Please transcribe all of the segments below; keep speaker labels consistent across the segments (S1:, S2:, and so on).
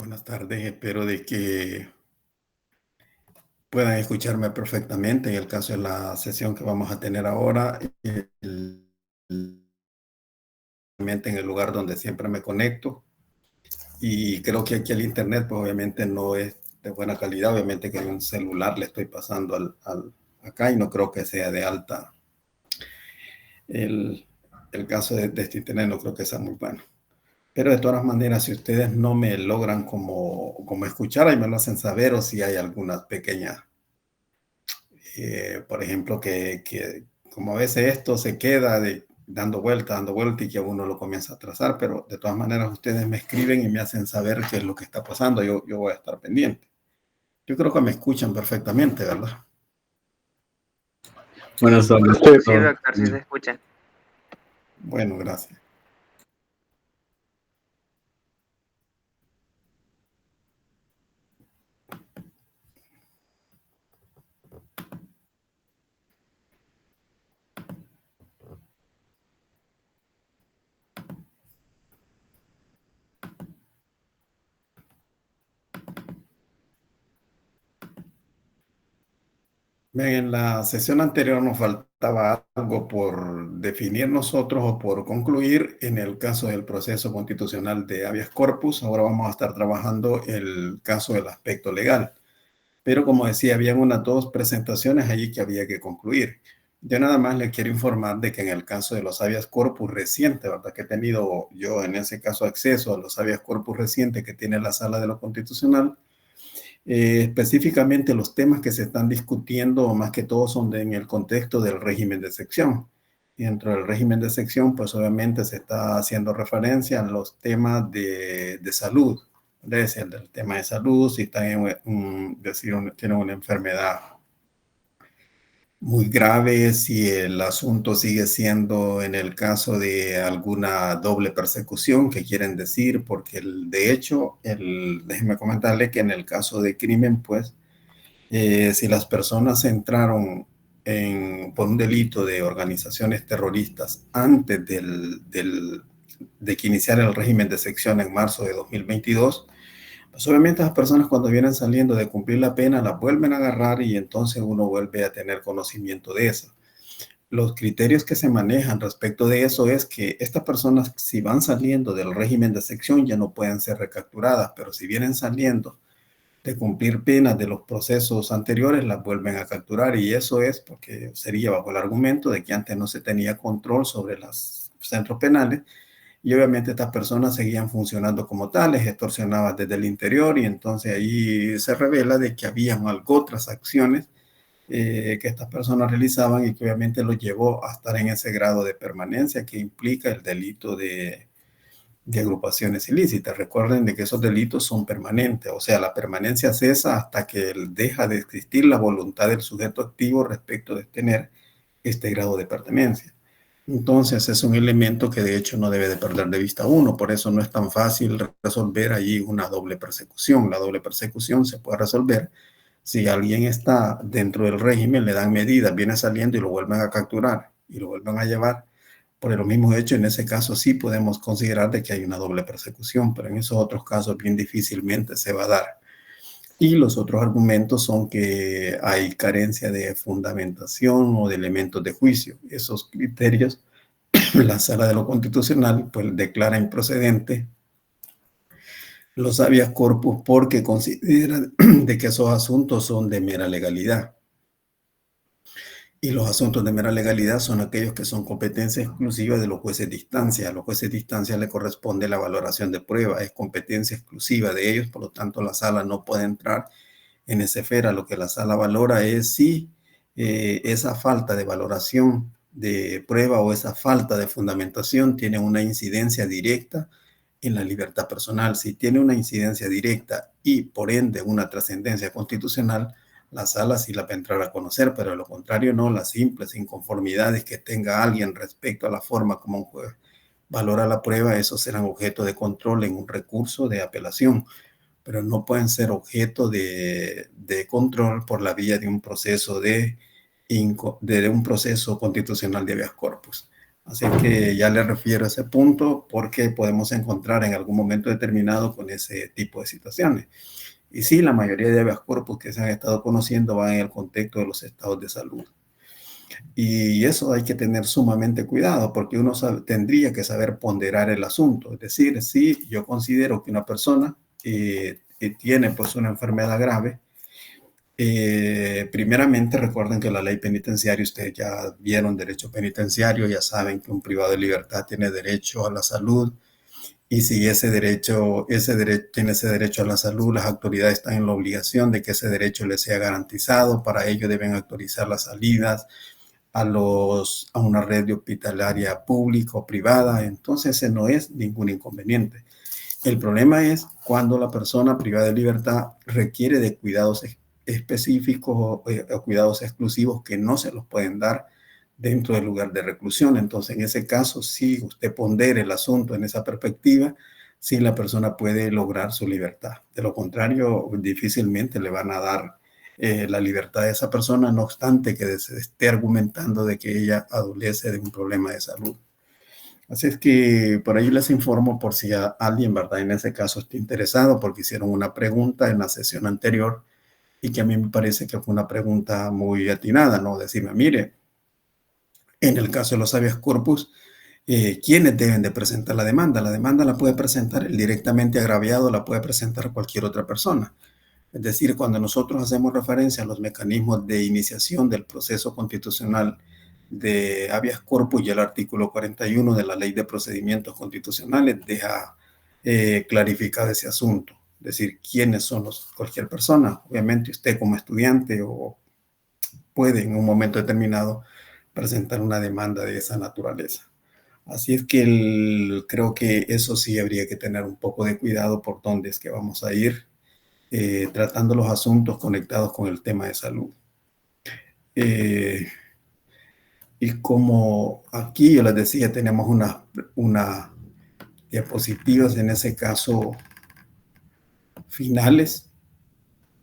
S1: Buenas tardes, espero de que puedan escucharme perfectamente en el caso de la sesión que vamos a tener ahora, el- en el lugar donde siempre me conecto. Y creo que aquí el internet, pues obviamente no es de buena calidad, obviamente que en un celular le estoy pasando acá y no creo que sea de alta. El, el caso de este internet no creo que sea muy bueno. Pero de todas maneras, si ustedes no me logran como escuchar, ahí me lo hacen saber o si hay algunas pequeñas por ejemplo, que como a veces esto se queda dando vuelta y que uno lo comienza a trazar, pero de todas maneras ustedes me escriben y me hacen saber qué es lo que está pasando, yo voy a estar pendiente. Yo creo que me escuchan perfectamente, ¿verdad?
S2: Buenas tardes.
S3: Sí, doctor, sí se escucha.
S1: Bueno, gracias. Bien, en la sesión anterior nos faltaba algo por definir nosotros o por concluir en el caso del proceso constitucional de habeas corpus. Ahora vamos a estar trabajando el caso del aspecto legal. Pero como decía, habían unas dos presentaciones allí que había que concluir. Yo nada más le quiero informar de que en el caso de los habeas corpus recientes, ¿verdad? Que he tenido yo en ese caso acceso a los habeas corpus recientes que tiene la Sala de lo Constitucional, específicamente los temas que se están discutiendo más que todo son en el contexto del régimen de sección. Y dentro del régimen de sección, pues obviamente se está haciendo referencia a los temas de salud. Es decir, del tema de salud, si están tienen una enfermedad muy grave, si el asunto sigue siendo en el caso de alguna doble persecución, que quieren decir, porque de hecho, déjeme comentarle que en el caso de crimen, pues, si las personas entraron por un delito de organizaciones terroristas antes de que iniciara el régimen de sección en marzo de 2022, pues obviamente las personas cuando vienen saliendo de cumplir la pena las vuelven a agarrar y entonces uno vuelve a tener conocimiento de eso. Los criterios que se manejan respecto de eso es que estas personas, si van saliendo del régimen de sección, ya no pueden ser recapturadas, pero si vienen saliendo de cumplir penas de los procesos anteriores, las vuelven a capturar, y eso es porque sería bajo el argumento de que antes no se tenía control sobre los centros penales y obviamente estas personas seguían funcionando como tales, extorsionaban desde el interior, y entonces ahí se revela de que habían otras acciones que estas personas realizaban y que obviamente los llevó a estar en ese grado de permanencia que implica el delito de agrupaciones ilícitas. Recuerden de que esos delitos son permanentes, o sea, la permanencia cesa hasta que deja de existir la voluntad del sujeto activo respecto de tener este grado de pertenencia. Entonces es un elemento que de hecho no debe de perder de vista uno, por eso no es tan fácil resolver allí una doble persecución. La doble persecución se puede resolver si alguien está dentro del régimen, le dan medidas, viene saliendo y lo vuelven a capturar y lo vuelven a llevar. Por el mismo hecho, en ese caso sí podemos considerar de que hay una doble persecución, pero en esos otros casos bien difícilmente se va a dar. Y los otros argumentos son que hay carencia de fundamentación o de elementos de juicio. Esos criterios, la Sala de lo Constitucional pues declara improcedente los habeas corpus porque considera de que esos asuntos son de mera legalidad. Y los asuntos de mera legalidad son aquellos que son competencia exclusiva de los jueces de instancia. A los jueces de instancia le corresponde la valoración de prueba, es competencia exclusiva de ellos, por lo tanto la sala no puede entrar en esa esfera. Lo que la sala valora es si esa falta de valoración de prueba o esa falta de fundamentación tiene una incidencia directa en la libertad personal. Si tiene una incidencia directa y por ende una trascendencia constitucional, la sala sí la va a entrar a conocer, pero de lo contrario no, las simples inconformidades que tenga alguien respecto a la forma como un juez valora la prueba, esos serán objeto de control en un recurso de apelación, pero no pueden ser objeto de control por la vía de un proceso un proceso constitucional de habeas corpus. Así que ya le refiero a ese punto porque podemos encontrar en algún momento determinado con ese tipo de situaciones. Y sí, la mayoría de habeas corpus que se han estado conociendo van en el contexto de los estados de salud. Y eso hay que tener sumamente cuidado porque uno tendría que saber ponderar el asunto. Es decir, si yo considero que una persona tiene pues una enfermedad grave, primeramente recuerden que la ley penitenciaria, ustedes ya vieron derecho penitenciario, ya saben que un privado de libertad tiene derecho a la salud, y si tiene ese derecho a la salud, las autoridades están en la obligación de que ese derecho les sea garantizado. Para ello deben autorizar las salidas a una red de hospitalaria pública o privada. Entonces ese no es ningún inconveniente. El problema es cuando la persona privada de libertad requiere de cuidados específicos o cuidados exclusivos que no se los pueden dar dentro del lugar de reclusión. Entonces, en ese caso, si usted pondera el asunto en esa perspectiva, sí la persona puede lograr su libertad. De lo contrario, difícilmente le van a dar la libertad a esa persona, no obstante que se esté argumentando de que ella adolece de un problema de salud. Así es que por ahí les informo por si alguien, ¿verdad? En ese caso está interesado porque hicieron una pregunta en la sesión anterior y que a mí me parece que fue una pregunta muy atinada, ¿no? Decirme, mire, en el caso de los habeas corpus, ¿quiénes deben de presentar la demanda? La demanda la puede presentar el directamente agraviado, la puede presentar cualquier otra persona. Es decir, cuando nosotros hacemos referencia a los mecanismos de iniciación del proceso constitucional de habeas corpus y el artículo 41 de la Ley de Procedimientos Constitucionales deja clarificado ese asunto. Es decir, quiénes son cualquier persona. Obviamente usted como estudiante o puede en un momento determinado presentar una demanda de esa naturaleza. Así es que creo que eso sí habría que tener un poco de cuidado por dónde es que vamos a ir tratando los asuntos conectados con el tema de salud. Y como aquí yo les decía, tenemos unas diapositivas en ese caso finales,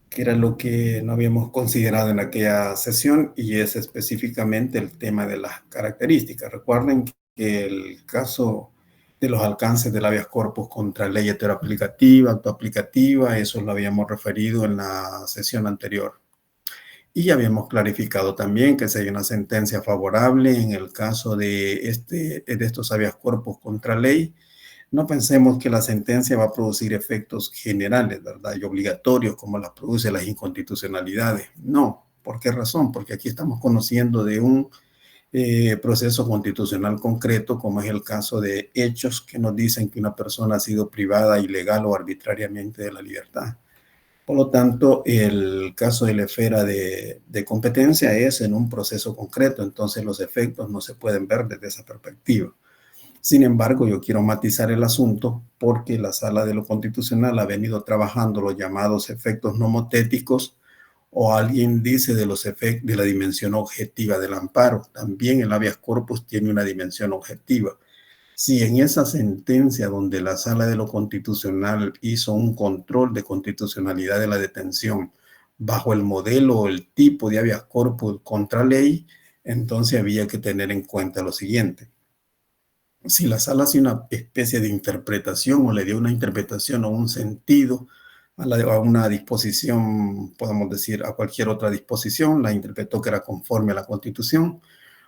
S1: que era lo que no habíamos considerado en aquella sesión, y es específicamente el tema de las características. Recuerden que el caso de los alcances del habeas corpus contra ley heteroaplicativa, autoaplicativa, eso lo habíamos referido en la sesión anterior. Y ya habíamos clarificado también que si hay una sentencia favorable en el caso de estos habeas corpus contra ley, no pensemos que la sentencia va a producir efectos generales, ¿verdad? Y obligatorios como las produce las inconstitucionalidades. No. ¿Por qué razón? Porque aquí estamos conociendo de un proceso constitucional concreto, como es el caso de hechos que nos dicen que una persona ha sido privada ilegal o arbitrariamente de la libertad. Por lo tanto, el caso de la esfera de competencia es en un proceso concreto, entonces los efectos no se pueden ver desde esa perspectiva. Sin embargo, yo quiero matizar el asunto porque la Sala de lo Constitucional ha venido trabajando los llamados efectos nomotéticos, o alguien dice de los efectos de la dimensión objetiva del amparo. También el habeas corpus tiene una dimensión objetiva. Si en esa sentencia donde la Sala de lo Constitucional hizo un control de constitucionalidad de la detención bajo el modelo o el tipo de habeas corpus contra ley, entonces había que tener en cuenta lo siguiente. Si la Sala hace una especie de interpretación o le dio una interpretación o un sentido a una disposición, podemos decir, a cualquier otra disposición, la interpretó que era conforme a la Constitución,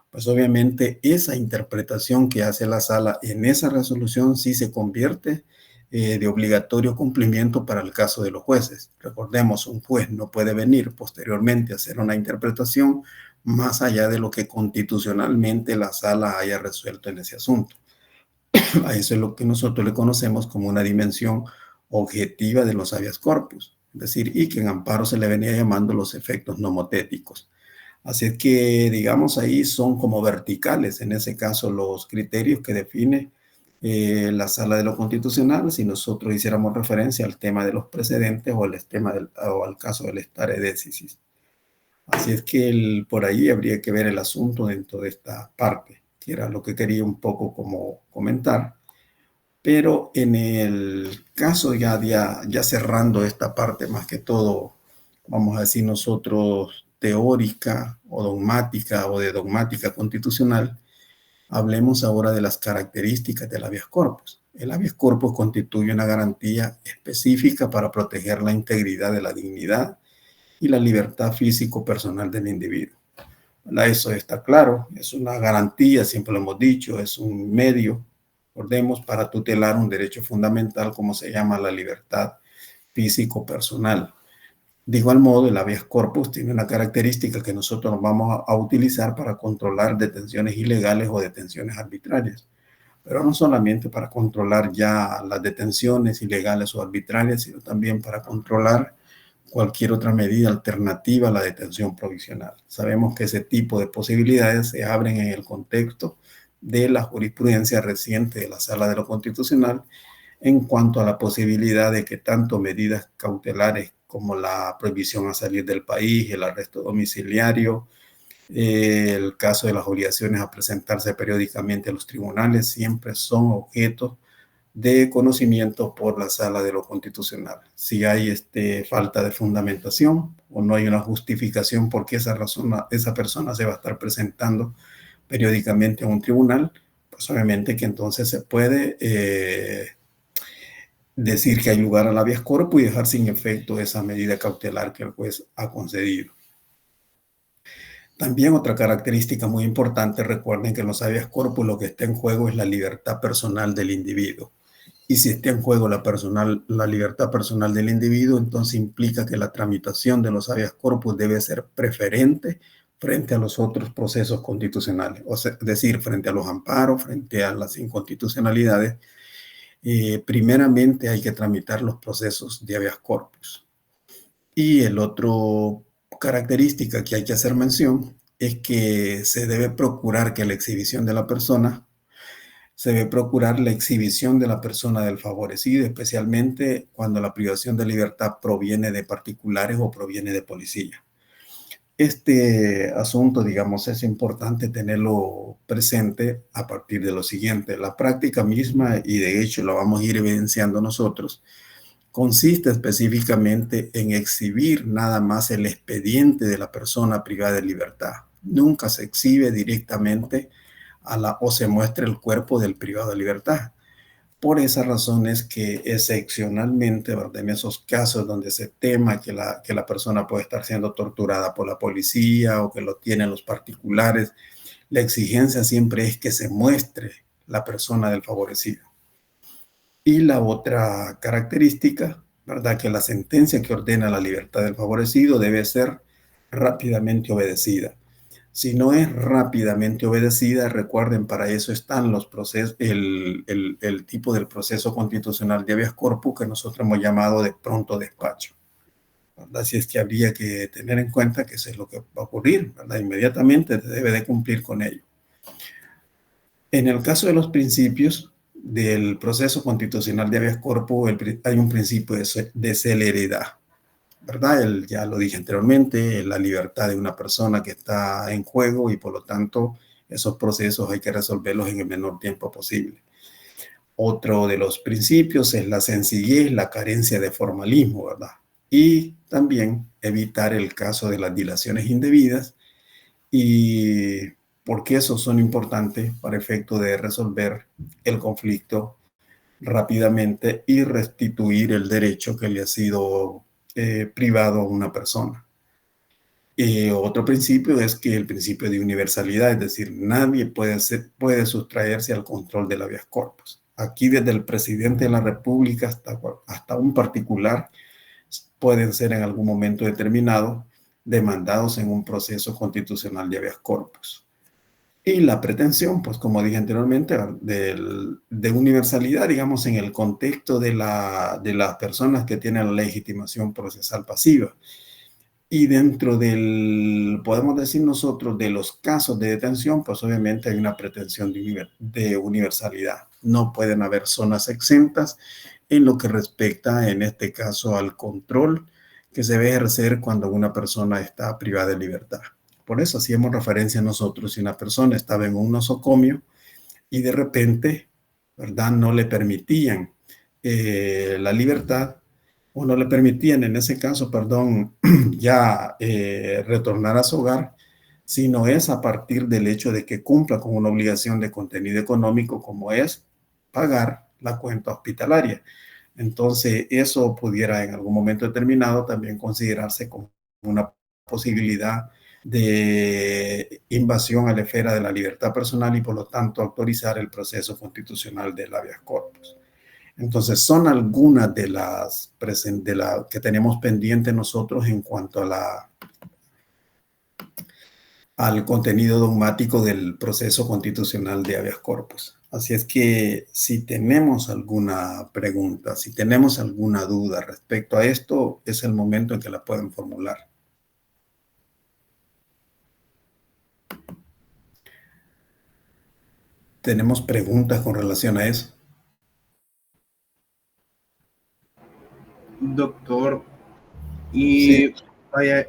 S1: pues obviamente esa interpretación que hace la Sala en esa resolución sí se convierte de obligatorio cumplimiento para el caso de los jueces. Recordemos, un juez no puede venir posteriormente a hacer una interpretación más allá de lo que constitucionalmente la Sala haya resuelto en ese asunto. A eso es lo que nosotros le conocemos como una dimensión objetiva de los habeas corpus, es decir, y que en amparo se le venía llamando los efectos nomotéticos. Así es que, digamos, ahí son como verticales, en ese caso, los criterios que define la Sala de lo Constitucional, si nosotros hiciéramos referencia al tema de los precedentes o o al caso del stare decisis. Así es que por ahí habría que ver el asunto dentro de esta parte, que era lo que quería un poco como comentar. Pero en el caso ya cerrando esta parte, más que todo, vamos a decir nosotros, teórica o dogmática o de dogmática constitucional, Hablemos ahora de las características del habeas corpus. El habeas corpus constituye una garantía específica para proteger la integridad de la dignidad y la libertad físico-personal del individuo. Eso está claro, es una garantía, siempre lo hemos dicho, es un medio, recordemos, para tutelar un derecho fundamental como se llama la libertad físico-personal. De igual modo, el habeas corpus tiene una característica que nosotros vamos a utilizar para controlar detenciones ilegales o detenciones arbitrarias, pero no solamente para controlar ya las detenciones ilegales o arbitrarias, sino también para controlar cualquier otra medida alternativa a la detención provisional. Sabemos que ese tipo de posibilidades se abren en el contexto de la jurisprudencia reciente de la Sala de lo Constitucional en cuanto a la posibilidad de que tanto medidas cautelares como la prohibición a salir del país, el arresto domiciliario, el caso de las obligaciones a presentarse periódicamente a los tribunales, siempre son objeto de conocimiento por la Sala de lo Constitucional. Si hay falta de fundamentación o no hay una justificación por qué esa persona se va a estar presentando periódicamente a un tribunal, pues obviamente que entonces se puede decir que hay lugar al habeas corpus y dejar sin efecto esa medida cautelar que el juez ha concedido. También otra característica muy importante, recuerden que en los habeas corpus lo que está en juego es la libertad personal del individuo. Y si está en juego la libertad personal del individuo, entonces implica que la tramitación de los habeas corpus debe ser preferente frente a los otros procesos constitucionales, es decir, frente a los amparos, frente a las inconstitucionalidades. Primeramente hay que tramitar los procesos de habeas corpus. Y el otro característica que hay que hacer mención es que se debe procurar que la exhibición de la persona del favorecido, especialmente cuando la privación de libertad proviene de particulares o proviene de policía. Este asunto, digamos, es importante tenerlo presente a partir de lo siguiente. La práctica misma, y de hecho lo vamos a ir evidenciando nosotros, consiste específicamente en exhibir nada más el expediente de la persona privada de libertad. Nunca se exhibe directamente o se muestra el cuerpo del privado de libertad. Por esa razón es que excepcionalmente, ¿verdad?, en esos casos donde se tema que la persona puede estar siendo torturada por la policía o que lo tienen los particulares, la exigencia siempre es que se muestre la persona del favorecido. Y la otra característica, ¿verdad?, que la sentencia que ordena la libertad del favorecido debe ser rápidamente obedecida. Si no es rápidamente obedecida, recuerden, para eso están los procesos, el tipo del proceso constitucional de habeas corpus que nosotros hemos llamado de pronto despacho, ¿verdad? Así es que habría que tener en cuenta que eso es lo que va a ocurrir, ¿verdad? Inmediatamente debe de cumplir con ello. En el caso de los principios del proceso constitucional de habeas corpus, hay un principio de celeridad, ¿verdad? Ya lo dije anteriormente, la libertad de una persona que está en juego y por lo tanto esos procesos hay que resolverlos en el menor tiempo posible. Otro de los principios es la sencillez, la carencia de formalismo, ¿verdad? Y también evitar el caso de las dilaciones indebidas, y porque esos son importantes para efecto de resolver el conflicto rápidamente y restituir el derecho que le ha sido privado a una persona. Otro principio es que el principio de universalidad, es decir, nadie puede sustraerse al control del habeas corpus. Aquí desde el presidente de la República hasta un particular pueden ser en algún momento determinado demandados en un proceso constitucional de habeas corpus. Y la pretensión, pues como dije anteriormente, de universalidad, digamos, en el contexto de las personas que tienen la legitimación procesal pasiva. Y dentro podemos decir nosotros, de los casos de detención, pues obviamente hay una pretensión de universalidad. No pueden haber zonas exentas en lo que respecta, en este caso, al control que se debe ejercer cuando una persona está privada de libertad. Por eso hacíamos referencia a nosotros, si una persona estaba en un nosocomio y de repente, ¿verdad?, no le permitían la libertad, o no le permitían en ese caso, perdón, ya retornar a su hogar, sino es a partir del hecho de que cumpla con una obligación de contenido económico como es pagar la cuenta hospitalaria. Entonces, eso pudiera en algún momento determinado también considerarse como una posibilidad de invasión a la esfera de la libertad personal y por lo tanto autorizar el proceso constitucional del habeas corpus. Entonces, son algunas de las que tenemos pendientes nosotros en cuanto a al contenido dogmático del proceso constitucional de habeas corpus. Así es que si tenemos alguna pregunta, si tenemos alguna duda respecto a esto, es el momento en que la pueden formular. ¿Tenemos preguntas con relación a eso?
S2: Doctor,
S1: Sí.
S2: y vaya,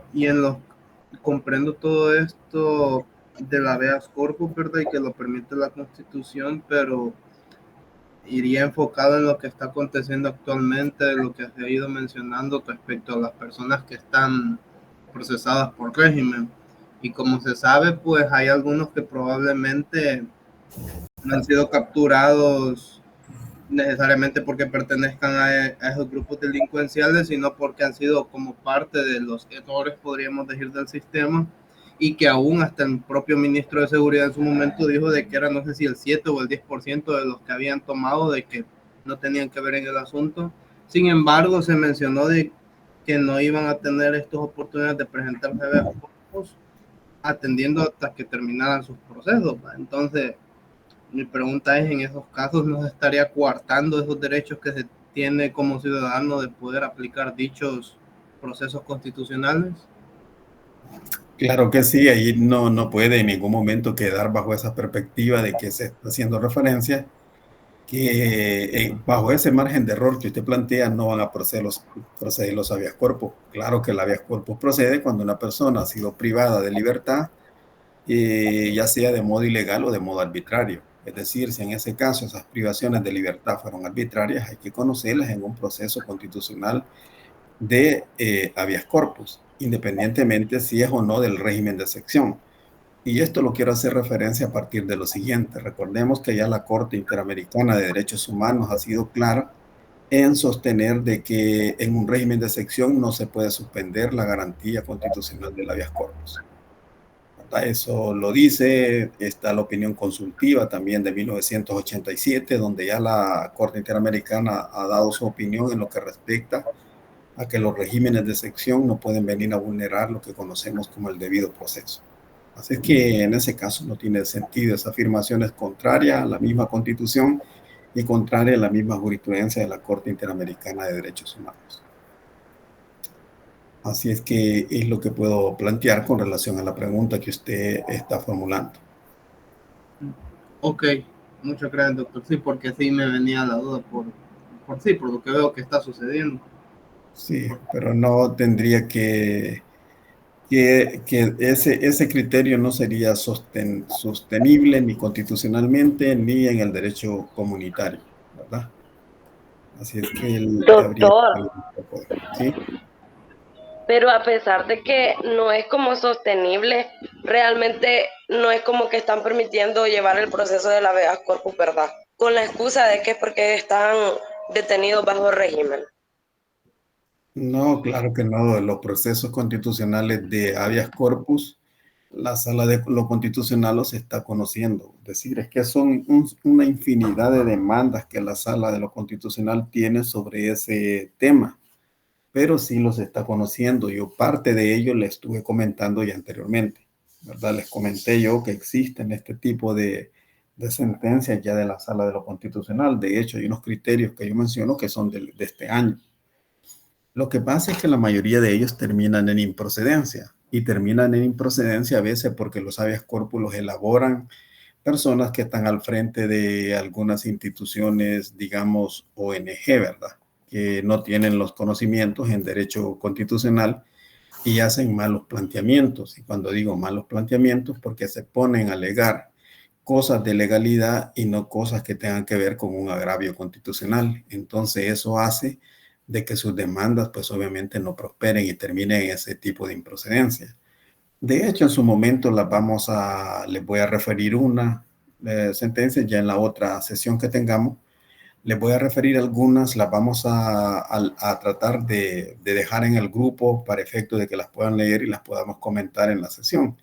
S2: comprendo todo esto de la habeas corpus, ¿verdad? Y que lo permite la Constitución, pero iría enfocado en lo que está aconteciendo actualmente, lo que se ha ido mencionando respecto a las personas que están procesadas por régimen. Y como se sabe, pues hay algunos que probablemente no han sido capturados necesariamente porque pertenezcan a esos grupos delincuenciales, sino porque han sido como parte de los errores, podríamos decir, del sistema, y que aún hasta el propio ministro de Seguridad en su momento dijo de que era, no sé si el 7 o el 10% de los que habían tomado, de que no tenían que ver en el asunto. Sin embargo, se mencionó de que no iban a tener estas oportunidades de presentarse a cuerpos atendiendo hasta que terminaran sus procesos. Entonces, mi pregunta es, en esos casos, ¿nos estaría coartando esos derechos que se tiene como ciudadano de poder aplicar dichos procesos constitucionales?
S1: Claro que sí, ahí no puede en ningún momento quedar bajo esa perspectiva de que se está haciendo referencia que bajo ese margen de error que usted plantea no van a proceder los habeas corpus. Claro que el habeas corpus procede cuando una persona ha sido privada de libertad, ya sea de modo ilegal o de modo arbitrario. Es decir, si en ese caso esas privaciones de libertad fueron arbitrarias, hay que conocerlas en un proceso constitucional de habeas corpus, independientemente si es o no del régimen de excepción. Y esto lo quiero hacer referencia a partir de lo siguiente. Recordemos que ya la Corte Interamericana de Derechos Humanos ha sido clara en sostener de que en un régimen de excepción no se puede suspender la garantía constitucional del habeas corpus. Eso lo dice, está la opinión consultiva también de 1987, donde ya la Corte Interamericana ha dado su opinión en lo que respecta a que los regímenes de excepción no pueden venir a vulnerar lo que conocemos como el debido proceso. Así que en ese caso no tiene sentido, esa afirmación es contraria a la misma Constitución y contraria a la misma jurisprudencia de la Corte Interamericana de Derechos Humanos. Así es que es lo que puedo plantear con relación a la pregunta que usted está formulando.
S2: Ok, muchas gracias, doctor. Sí, porque sí me venía la duda por lo que veo que está sucediendo.
S1: Sí, pero no tendría que ese criterio no sería sostenible ni constitucionalmente ni en el derecho comunitario, ¿verdad? Así es que habría que
S3: Doctor,
S1: ver un poco, ¿sí?
S3: pero a pesar de que no es como sostenible, realmente no es como que están permitiendo llevar el proceso de la habeas corpus, ¿verdad? Con la excusa de que es porque están detenidos bajo régimen.
S1: No, claro que no. Los procesos constitucionales de habeas corpus, la sala de lo constitucional los está conociendo. Es decir, es que son una infinidad de demandas que la sala de lo constitucional tiene sobre ese tema, pero sí los está conociendo. Yo parte de ello le estuve comentando ya anteriormente, ¿verdad? Les comenté yo que existen este tipo de sentencias ya de la sala de lo constitucional. De hecho, hay unos criterios que yo menciono que son de este año. Lo que pasa es que la mayoría de ellos terminan en improcedencia y terminan en improcedencia a veces porque los habeas corpus los elaboran personas que están al frente de algunas instituciones, digamos, ONG, ¿verdad? Que no tienen los conocimientos en derecho constitucional y hacen malos planteamientos. Y cuando digo malos planteamientos, porque se ponen a alegar cosas de legalidad y no cosas que tengan que ver con un agravio constitucional. Entonces eso hace de que sus demandas pues obviamente no prosperen y terminen en ese tipo de improcedencia. De hecho, en su momento les voy a referir una sentencia ya en la otra sesión que tengamos. Les voy a referir algunas, las vamos a tratar de dejar en el grupo para efecto de que las puedan leer y las podamos comentar en la sesión.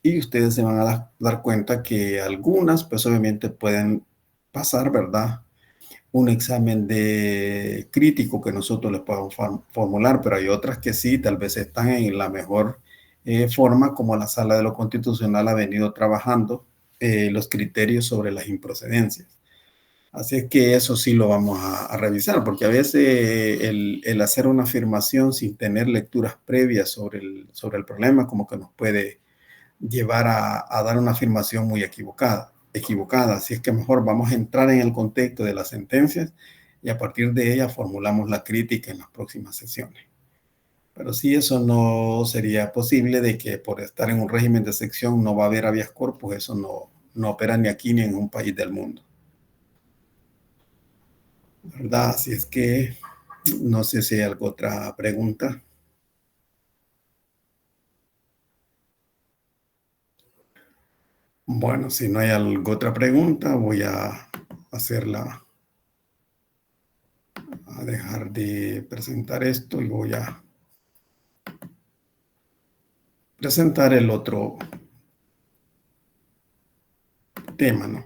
S1: Y ustedes se van a dar cuenta que algunas, pues obviamente pueden pasar, ¿verdad? Un examen de crítico que nosotros les podamos formular, pero hay otras que sí, tal vez están en la mejor forma, como la Sala de lo Constitucional ha venido trabajando los criterios sobre las improcedencias. Así es que eso sí lo vamos a revisar, porque a veces el hacer una afirmación sin tener lecturas previas sobre el problema como que nos puede llevar a dar una afirmación muy equivocada. Así es que mejor vamos a entrar en el contexto de las sentencias y a partir de ella formulamos la crítica en las próximas sesiones. Pero sí, eso no sería posible de que por estar en un régimen de sección no va a haber habeas corpus. Eso no opera ni aquí ni en un país del mundo, ¿verdad? Así es que no sé si hay alguna otra pregunta. Bueno, si no hay alguna otra pregunta, voy a dejar de presentar esto y voy a presentar el otro tema, ¿no?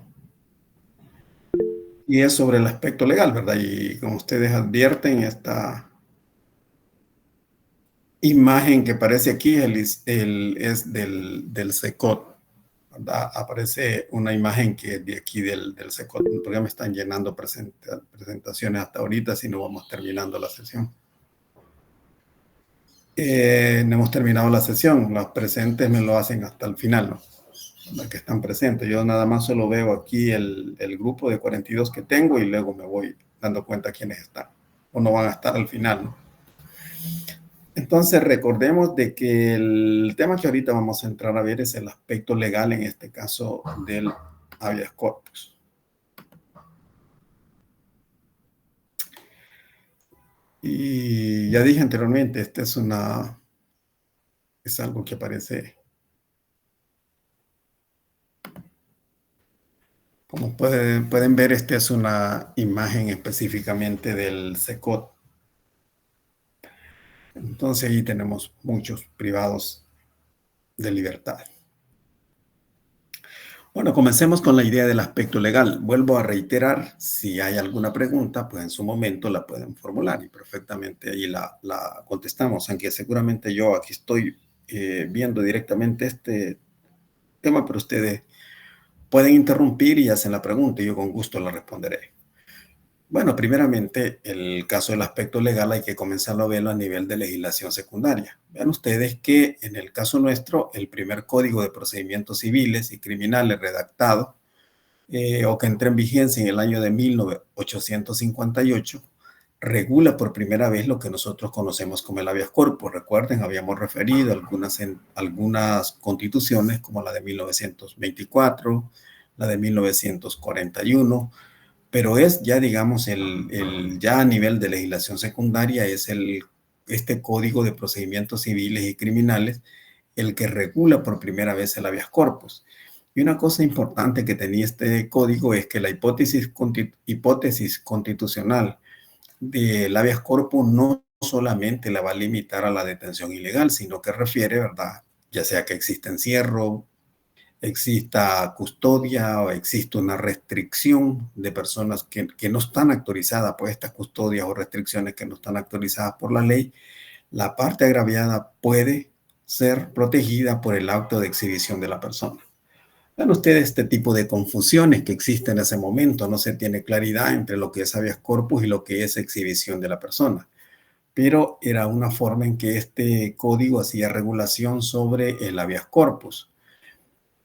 S1: Y es sobre el aspecto legal, ¿verdad? Y como ustedes advierten, esta imagen que aparece aquí es del CECOT, ¿verdad? Aparece una imagen que es de aquí del CECOT, porque me están llenando presentaciones hasta ahorita, si no vamos terminando la sesión. No hemos terminado la sesión, los presentes me lo hacen hasta el final, ¿no? Los que están presentes. Yo nada más solo veo aquí el grupo de 42 que tengo y luego me voy dando cuenta quiénes están o no van a estar al final, ¿no? Entonces recordemos de que el tema que ahorita vamos a entrar a ver es el aspecto legal, en este caso del habeas corpus. Y ya dije anteriormente, es algo que aparece. Como pueden ver, esta es una imagen específicamente del CECOT. Entonces ahí tenemos muchos privados de libertad. Bueno, comencemos con la idea del aspecto legal. Vuelvo a reiterar, si hay alguna pregunta, pues en su momento la pueden formular y perfectamente ahí la contestamos, aunque seguramente yo aquí estoy viendo directamente este tema, pero ustedes pueden interrumpir y hacen la pregunta y yo con gusto la responderé. Bueno, primeramente, el caso del aspecto legal hay que comenzarlo a verlo a nivel de legislación secundaria. Vean ustedes que en el caso nuestro, el primer Código de Procedimientos Civiles y Criminales redactado o que entró en vigencia en el año de 1858, regula por primera vez lo que nosotros conocemos como el habeas corpus. Recuerden, habíamos referido algunas constituciones como la de 1924, la de 1941, pero es ya, digamos, ya a nivel de legislación secundaria es este Código de Procedimientos Civiles y Criminales el que regula por primera vez el habeas corpus. Y una cosa importante que tenía este código es que la hipótesis constitucional del habeas corpus no solamente la va a limitar a la detención ilegal, sino que refiere, ¿verdad?, ya sea que exista encierro, exista custodia o existe una restricción de personas que no están autorizadas por estas custodias o restricciones que no están autorizadas por la ley, la parte agraviada puede ser protegida por el acto de exhibición de la persona. Vean ustedes este tipo de confusiones que existen en ese momento. No se tiene claridad entre lo que es habeas corpus y lo que es exhibición de la persona. Pero era una forma en que este código hacía regulación sobre el habeas corpus.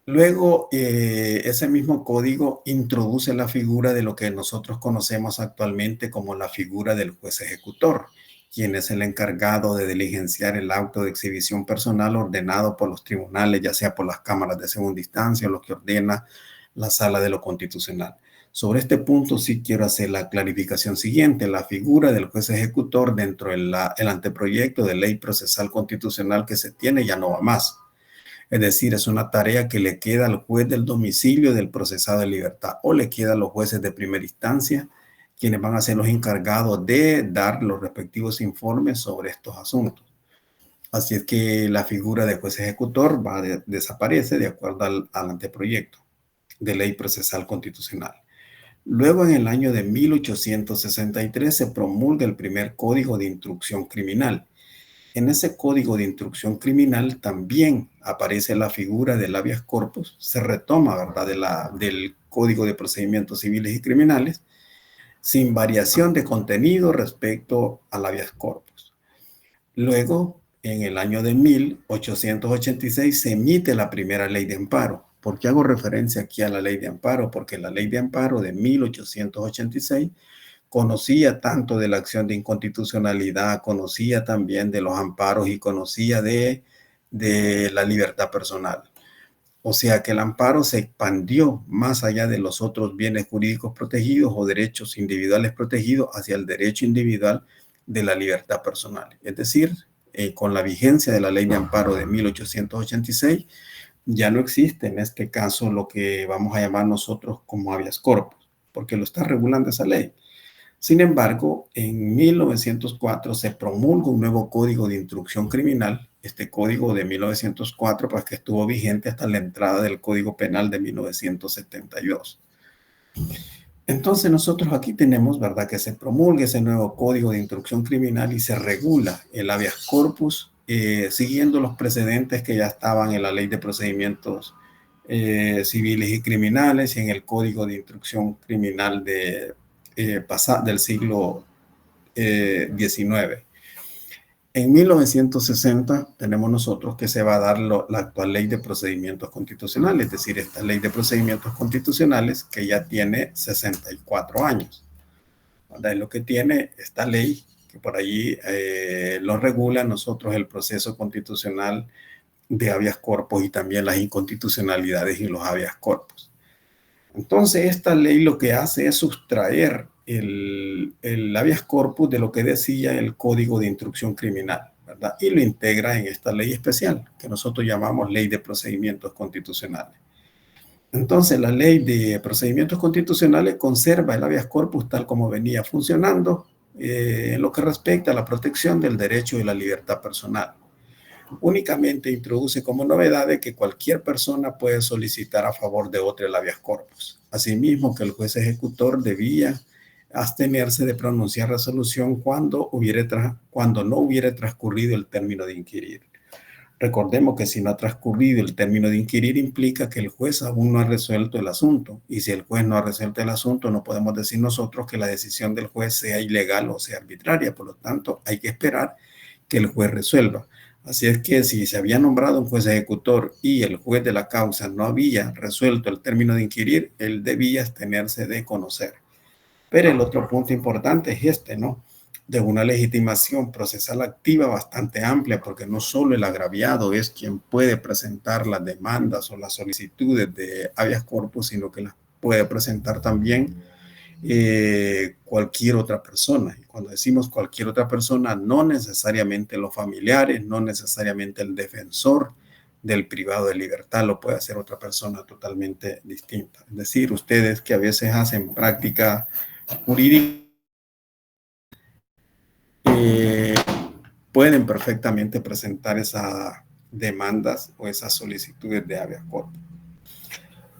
S1: Luego, ese mismo código introduce la figura de lo que nosotros conocemos actualmente como la figura del juez ejecutor, quien es el encargado de diligenciar el auto de exhibición personal ordenado por los tribunales, ya sea por las cámaras de segunda instancia o lo que ordena la Sala de lo Constitucional. Sobre este punto sí quiero hacer la clarificación siguiente. La figura del juez ejecutor dentro del anteproyecto de ley procesal constitucional que se tiene ya no va más. Es decir, es una tarea que le queda al juez del domicilio del procesado de libertad o le queda a los jueces de primera instancia, quienes van a ser los encargados de dar los respectivos informes sobre estos asuntos. Así es que la figura de juez ejecutor desaparece de acuerdo al anteproyecto de ley procesal constitucional. Luego, en el año de 1863, se promulga el primer Código de Instrucción Criminal. En ese Código de Instrucción Criminal también aparece la figura del habeas corpus, se retoma, ¿verdad?, del Código de Procedimientos Civiles y Criminales, sin variación de contenido respecto al habeas corpus. Luego, en el año de 1886, se emite la primera ley de amparo. ¿Por qué hago referencia aquí a la ley de amparo? Porque la ley de amparo de 1886 conocía tanto de la acción de inconstitucionalidad, conocía también de los amparos y conocía de la libertad personal. O sea que el amparo se expandió más allá de los otros bienes jurídicos protegidos o derechos individuales protegidos hacia el derecho individual de la libertad personal. Es decir, con la vigencia de la ley de amparo de 1886, ya no existe en este caso lo que vamos a llamar nosotros como habeas corpus, porque lo está regulando esa ley. Sin embargo, en 1904 se promulga un nuevo Código de Instrucción Criminal, este código de 1904, pues que estuvo vigente hasta la entrada del Código Penal de 1972. Entonces nosotros aquí tenemos, ¿verdad?, que se promulga ese nuevo Código de Instrucción Criminal y se regula el habeas corpus siguiendo los precedentes que ya estaban en la Ley de Procedimientos Civiles y Criminales y en el Código de Instrucción Criminal del siglo XIX. En 1960 tenemos nosotros que se va a dar la actual Ley de Procedimientos Constitucionales, es decir, esta Ley de Procedimientos Constitucionales que ya tiene 64 años. Es lo que tiene esta ley, que por allí lo regula nosotros el proceso constitucional de habeas corpus y también las inconstitucionalidades y los habeas corpus. Entonces, esta ley lo que hace es sustraer el habeas corpus de lo que decía el Código de Instrucción Criminal, ¿verdad? Y lo integra en esta ley especial, que nosotros llamamos Ley de Procedimientos Constitucionales. Entonces, la Ley de Procedimientos Constitucionales conserva el habeas corpus tal como venía funcionando en lo que respecta a la protección del derecho y la libertad personal. Únicamente introduce como novedad de que cualquier persona puede solicitar a favor de otra el habeas corpus. Asimismo, que el juez ejecutor debía abstenerse de pronunciar resolución cuando no hubiera transcurrido el término de inquirir. Recordemos que si no ha transcurrido el término de inquirir implica que el juez aún no ha resuelto el asunto. Y si el juez no ha resuelto el asunto, no podemos decir nosotros que la decisión del juez sea ilegal o sea arbitraria. Por lo tanto, hay que esperar que el juez resuelva. Así es que si se había nombrado un juez ejecutor y el juez de la causa no había resuelto el término de inquirir, él debía abstenerse de conocer. Pero el otro punto importante es este, ¿no?, de una legitimación procesal activa bastante amplia, porque no solo el agraviado es quien puede presentar las demandas o las solicitudes de habeas corpus, sino que las puede presentar también cualquier otra persona. Y cuando decimos cualquier otra persona, no necesariamente los familiares, no necesariamente el defensor del privado de libertad, lo puede hacer otra persona totalmente distinta. Es decir, ustedes que a veces hacen práctica jurídica, pueden perfectamente presentar esas demandas o esas solicitudes de habeas corpus.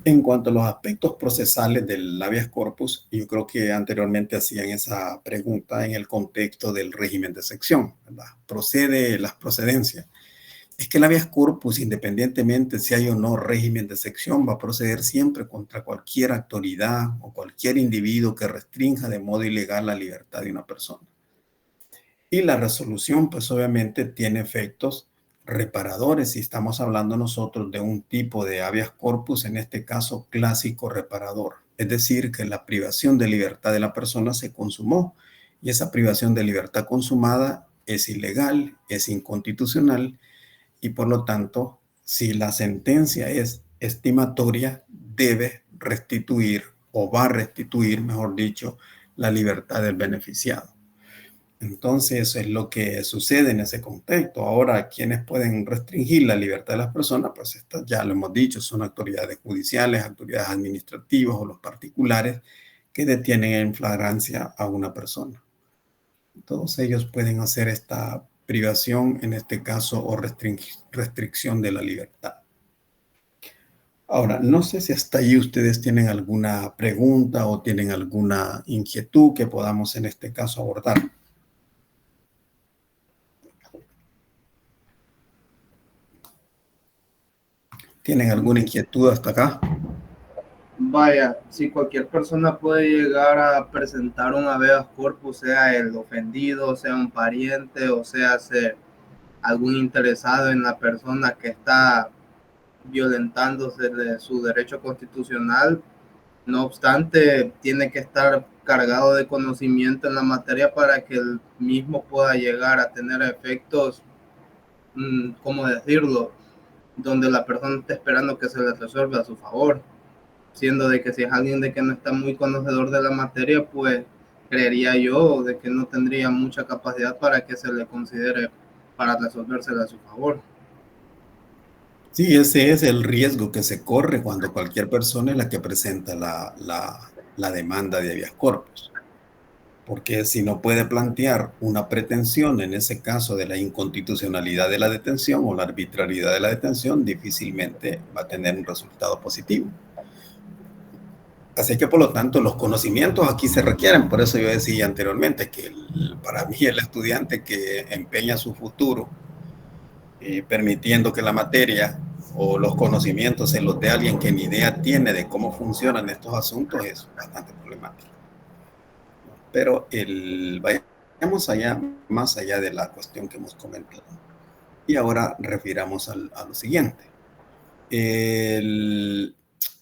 S1: En cuanto a los aspectos procesales del habeas corpus, yo creo que anteriormente hacían esa pregunta en el contexto del régimen de sección, ¿verdad? Procede las procedencias. Es que el habeas corpus, independientemente si hay o no régimen de sección, va a proceder siempre contra cualquier autoridad o cualquier individuo que restrinja de modo ilegal la libertad de una persona. Y la resolución, pues obviamente tiene efectos reparadores si estamos hablando nosotros de un tipo de habeas corpus, en este caso clásico reparador. Es decir, que la privación de libertad de la persona se consumó y esa privación de libertad consumada es ilegal, es inconstitucional y por lo tanto, si la sentencia es estimatoria, debe restituir o va a restituir, mejor dicho, la libertad del beneficiado. Entonces, eso es lo que sucede en ese contexto. Ahora, ¿quiénes pueden restringir la libertad de las personas? Pues esto ya lo hemos dicho, son autoridades judiciales, autoridades administrativas o los particulares que detienen en flagrancia a una persona. Todos ellos pueden hacer esta privación, en este caso, o restricción de la libertad. Ahora, no sé si hasta ahí ustedes tienen alguna pregunta o tienen alguna inquietud que podamos en este caso abordar. ¿Tienen alguna inquietud hasta acá?
S2: Vaya, si cualquier persona puede llegar a presentar un habeas corpus, sea el ofendido, sea un pariente o sea algún interesado en la persona que está violentándose de su derecho constitucional, no obstante, tiene que estar cargado de conocimiento en la materia para que el mismo pueda llegar a tener efectos, ¿cómo decirlo?, donde la persona está esperando que se le resuelva a su favor, siendo de que si es alguien de que no está muy conocedor de la materia, pues creería yo de que no tendría mucha capacidad para que se le considere para resolvérsela a su favor.
S1: Sí, ese es el riesgo que se corre cuando cualquier persona es la que presenta la demanda de habeas corpus. Porque si no puede plantear una pretensión, en ese caso de la inconstitucionalidad de la detención o la arbitrariedad de la detención, difícilmente va a tener un resultado positivo. Así que, por lo tanto, los conocimientos aquí se requieren. Por eso yo decía anteriormente que para mí el estudiante que empeña su futuro permitiendo que la materia o los conocimientos se los dé a alguien que ni idea tiene de cómo funcionan estos asuntos es bastante problemático. Pero vayamos allá, más allá de la cuestión que hemos comentado. Y ahora refiramos a lo siguiente.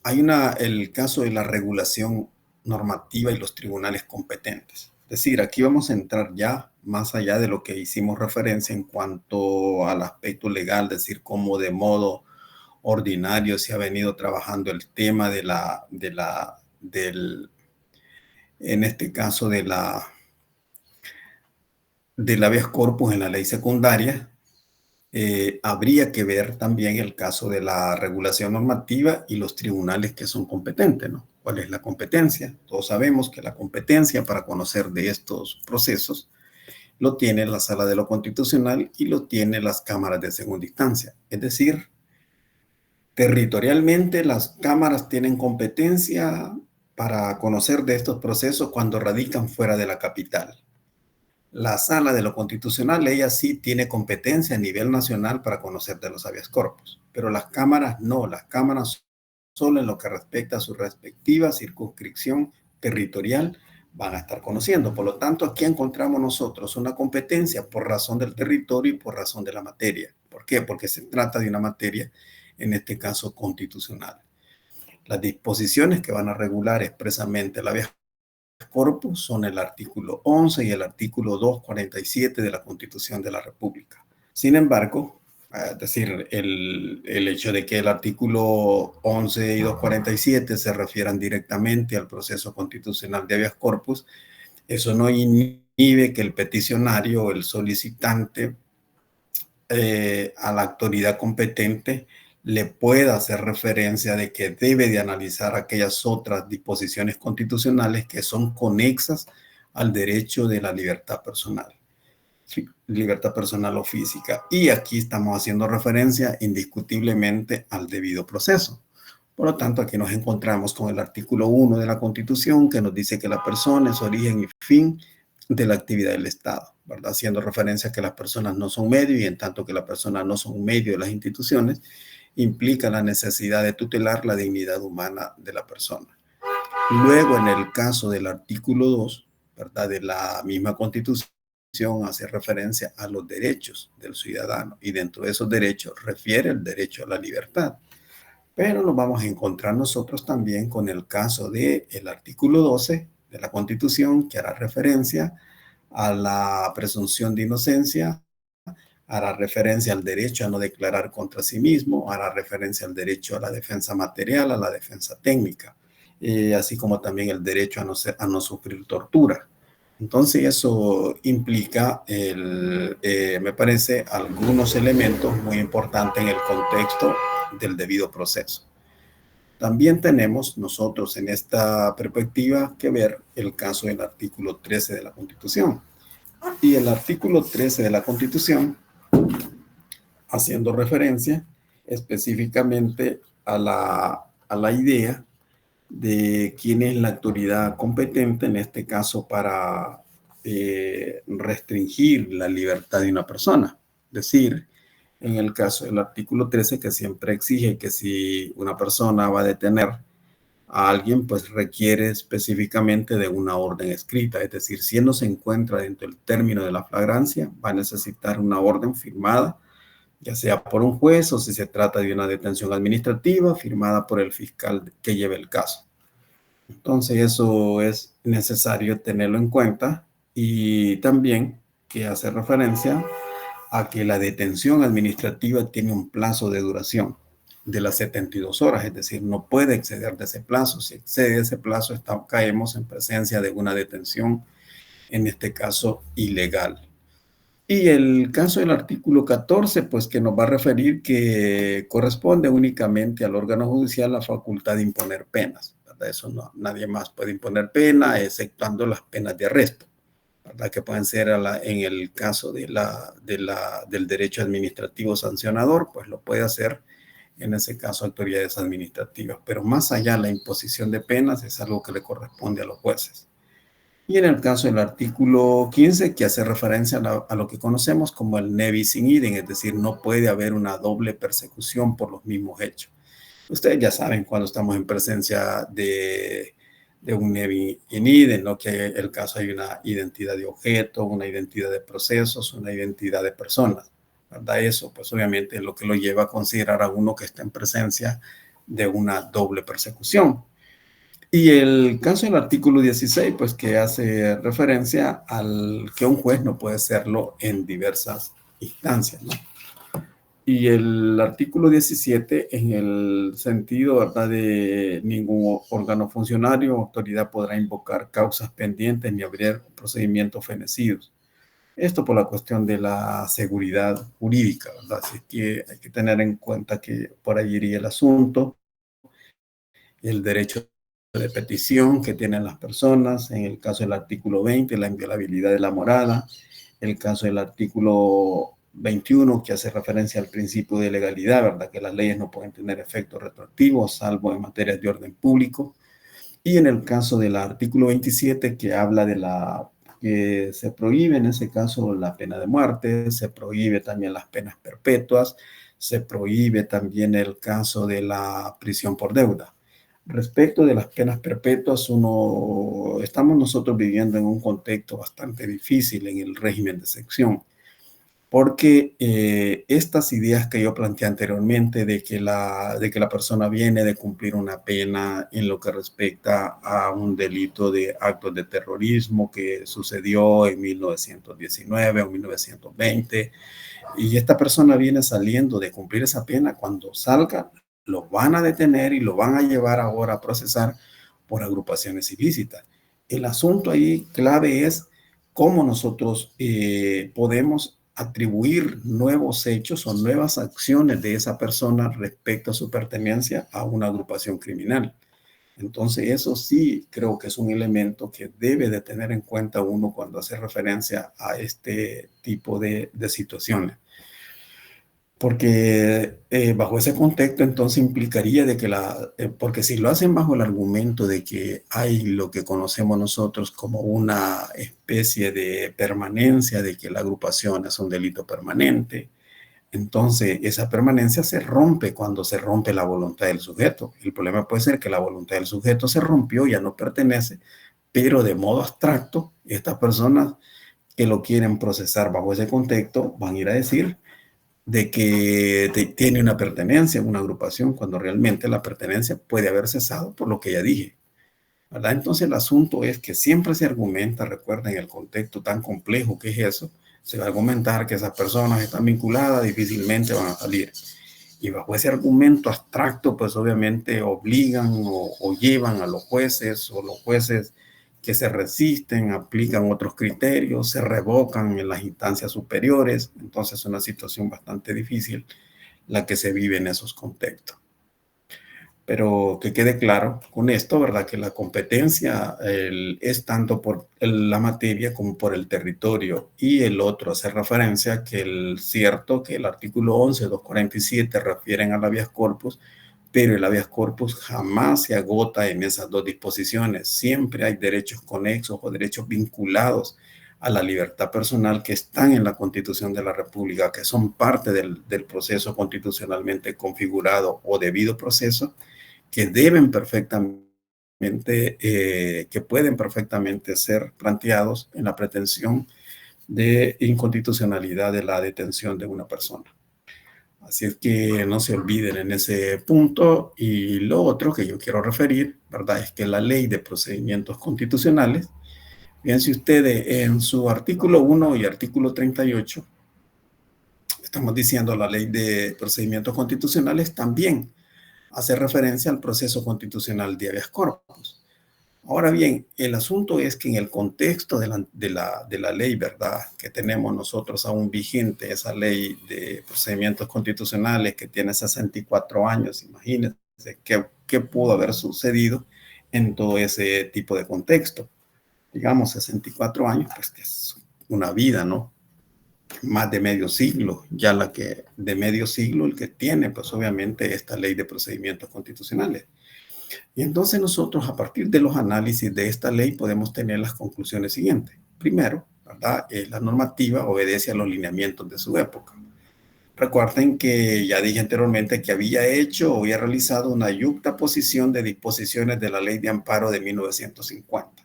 S1: Hay el caso de la regulación normativa y los tribunales competentes. Es decir, aquí vamos a entrar ya más allá de lo que hicimos referencia en cuanto al aspecto legal, es decir, cómo de modo ordinario se ha venido trabajando el tema en este caso del habeas corpus en la ley secundaria. Habría que ver también el caso de la regulación normativa y los tribunales que son competentes, ¿no? ¿Cuál es la competencia? Todos sabemos que la competencia para conocer de estos procesos lo tiene la Sala de lo Constitucional y lo tiene las cámaras de segunda instancia. Es decir, territorialmente las cámaras tienen competencia para conocer de estos procesos cuando radican fuera de la capital. La Sala de lo Constitucional, ella sí tiene competencia a nivel nacional para conocer de los habeas corpus, pero las cámaras no, las cámaras solo en lo que respecta a su respectiva circunscripción territorial van a estar conociendo. Por lo tanto, aquí encontramos nosotros una competencia por razón del territorio y por razón de la materia. ¿Por qué? Porque se trata de una materia, en este caso, constitucional. Las disposiciones que van a regular expresamente la habeas corpus son el artículo 11 y el artículo 247 de la Constitución de la República. Sin embargo, es decir, el hecho de que el artículo 11 y 247 se refieran directamente al proceso constitucional de habeas corpus, eso no inhibe que el peticionario o el solicitante a la autoridad competente le pueda hacer referencia de que debe de analizar aquellas otras disposiciones constitucionales que son conexas al derecho de la libertad personal o física. Y aquí estamos haciendo referencia indiscutiblemente al debido proceso. Por lo tanto, aquí nos encontramos con el artículo 1 de la Constitución que nos dice que la persona es origen y fin de la actividad del Estado, ¿verdad? Haciendo referencia a que las personas no son medio y en tanto que las personas no son medio de las instituciones, implica la necesidad de tutelar la dignidad humana de la persona. Luego, en el caso del artículo 2, ¿verdad?, de la misma Constitución, hace referencia a los derechos del ciudadano y dentro de esos derechos refiere el derecho a la libertad. Pero nos vamos a encontrar nosotros también con el caso del artículo 12 de la Constitución, que hará referencia a la presunción de inocencia, hará referencia al derecho a no declarar contra sí mismo, hará referencia al derecho a la defensa material, a la defensa técnica, así como también el derecho a no sufrir tortura. Entonces eso implica, me parece, algunos elementos muy importantes en el contexto del debido proceso. También tenemos nosotros en esta perspectiva que ver el caso del artículo 13 de la Constitución. Y el artículo 13 de la Constitución, haciendo referencia específicamente a la idea de quién es la autoridad competente, en este caso para restringir la libertad de una persona. Es decir, en el caso del artículo 13, que siempre exige que si una persona va a detener a alguien, pues requiere específicamente de una orden escrita. Es decir, si él no se encuentra dentro del término de la flagrancia, va a necesitar una orden firmada, ya sea por un juez o si se trata de una detención administrativa, firmada por el fiscal que lleve el caso. Entonces eso es necesario tenerlo en cuenta, y también que hace referencia a que la detención administrativa tiene un plazo de duración de las 72 horas, es decir, no puede exceder de ese plazo. Si excede ese plazo, caemos en presencia de una detención, en este caso ilegal. Y el caso del artículo 14, pues que nos va a referir que corresponde únicamente al órgano judicial la facultad de imponer penas, ¿verdad? Eso no, nadie más puede imponer pena, exceptuando las penas de arresto, ¿verdad? Que pueden ser en el caso del derecho administrativo sancionador, pues lo puede hacer en ese caso autoridades administrativas, pero más allá la imposición de penas es algo que le corresponde a los jueces. Y en el caso del artículo 15, que hace referencia a lo que conocemos como el ne bis in idem, es decir, no puede haber una doble persecución por los mismos hechos. Ustedes ya saben cuando estamos en presencia de un ne bis in idem, ¿no? Que en el caso hay una identidad de objeto, una identidad de procesos, una identidad de personas, ¿verdad? Eso, pues obviamente es lo que lo lleva a considerar a uno que está en presencia de una doble persecución. Y el caso del artículo 16, pues que hace referencia al que un juez no puede hacerlo en diversas instancias, ¿no? Y el artículo 17, en el sentido, ¿verdad?, de ningún órgano funcionario o autoridad podrá invocar causas pendientes ni abrir procedimientos fenecidos. Esto por la cuestión de la seguridad jurídica, ¿verdad? Así que hay que tener en cuenta que por ahí iría el asunto. El derecho de petición que tienen las personas, en el caso del artículo 20, la inviolabilidad de la morada, el caso del artículo 21, que hace referencia al principio de legalidad, ¿verdad? Que las leyes no pueden tener efectos retroactivos, salvo en materias de orden público. Y en el caso del artículo 27, que habla de que se prohíbe en ese caso la pena de muerte, se prohíbe también las penas perpetuas, se prohíbe también el caso de la prisión por deuda. Respecto de las penas perpetuas, estamos nosotros viviendo en un contexto bastante difícil en el régimen de excepción, porque estas ideas que yo planteé anteriormente de que la persona viene de cumplir una pena en lo que respecta a un delito de actos de terrorismo que sucedió en 1919 o 1920, y esta persona viene saliendo de cumplir esa pena, cuando salga lo van a detener y lo van a llevar ahora a procesar por agrupaciones ilícitas. El asunto ahí clave es cómo nosotros podemos atribuir nuevos hechos o nuevas acciones de esa persona respecto a su pertenencia a una agrupación criminal. Entonces, eso sí creo que es un elemento que debe de tener en cuenta uno cuando hace referencia a este tipo de situaciones. Porque bajo ese contexto entonces implicaría de que porque si lo hacen bajo el argumento de que hay lo que conocemos nosotros como una especie de permanencia, de que la agrupación es un delito permanente, entonces esa permanencia se rompe cuando se rompe la voluntad del sujeto. El problema puede ser que la voluntad del sujeto se rompió, ya no pertenece, pero de modo abstracto, estas personas que lo quieren procesar bajo ese contexto van a ir a decir de que tiene una pertenencia, una agrupación, cuando realmente la pertenencia puede haber cesado por lo que ya dije, ¿verdad? Entonces el asunto es que siempre se argumenta, recuerden el contexto tan complejo que es eso, se va a argumentar que esas personas están vinculadas, difícilmente van a salir. Y bajo ese argumento abstracto, pues obviamente obligan o llevan a los jueces, o los jueces que se resisten, aplican otros criterios, se revocan en las instancias superiores. Entonces es una situación bastante difícil la que se vive en esos contextos. Pero que quede claro con esto, ¿verdad? Que la competencia es tanto por la materia como por el territorio. Y el otro hace referencia que cierto que el artículo 11, 247 refieren al habeas corpus, pero el habeas corpus jamás se agota en esas dos disposiciones. Siempre hay derechos conexos o derechos vinculados a la libertad personal que están en la Constitución de la República, que son parte del proceso constitucionalmente configurado o debido proceso, que deben perfectamente, que pueden perfectamente ser planteados en la pretensión de inconstitucionalidad de la detención de una persona. Así es que no se olviden en ese punto. Y lo otro que yo quiero referir, ¿verdad? Es que la Ley de Procedimientos Constitucionales, fíjense ustedes, en su artículo 1 y artículo 38, estamos diciendo la Ley de Procedimientos Constitucionales también hace referencia al proceso constitucional de habeas corpus. Ahora bien, el asunto es que en el contexto de la ley, ¿verdad?, que tenemos nosotros aún vigente, esa ley de procedimientos constitucionales que tiene 64 años, imagínense qué pudo haber sucedido en todo ese tipo de contexto. Digamos, 64 años, pues que es una vida, ¿no? Más de medio siglo, ya la que de medio siglo el que tiene, pues obviamente esta ley de procedimientos constitucionales. Y entonces nosotros a partir de los análisis de esta ley podemos tener las conclusiones siguientes. Primero, ¿verdad? La normativa obedece a los lineamientos de su época. Recuerden que ya dije anteriormente que había hecho o había realizado una yuxtaposición de disposiciones de la Ley de Amparo de 1950.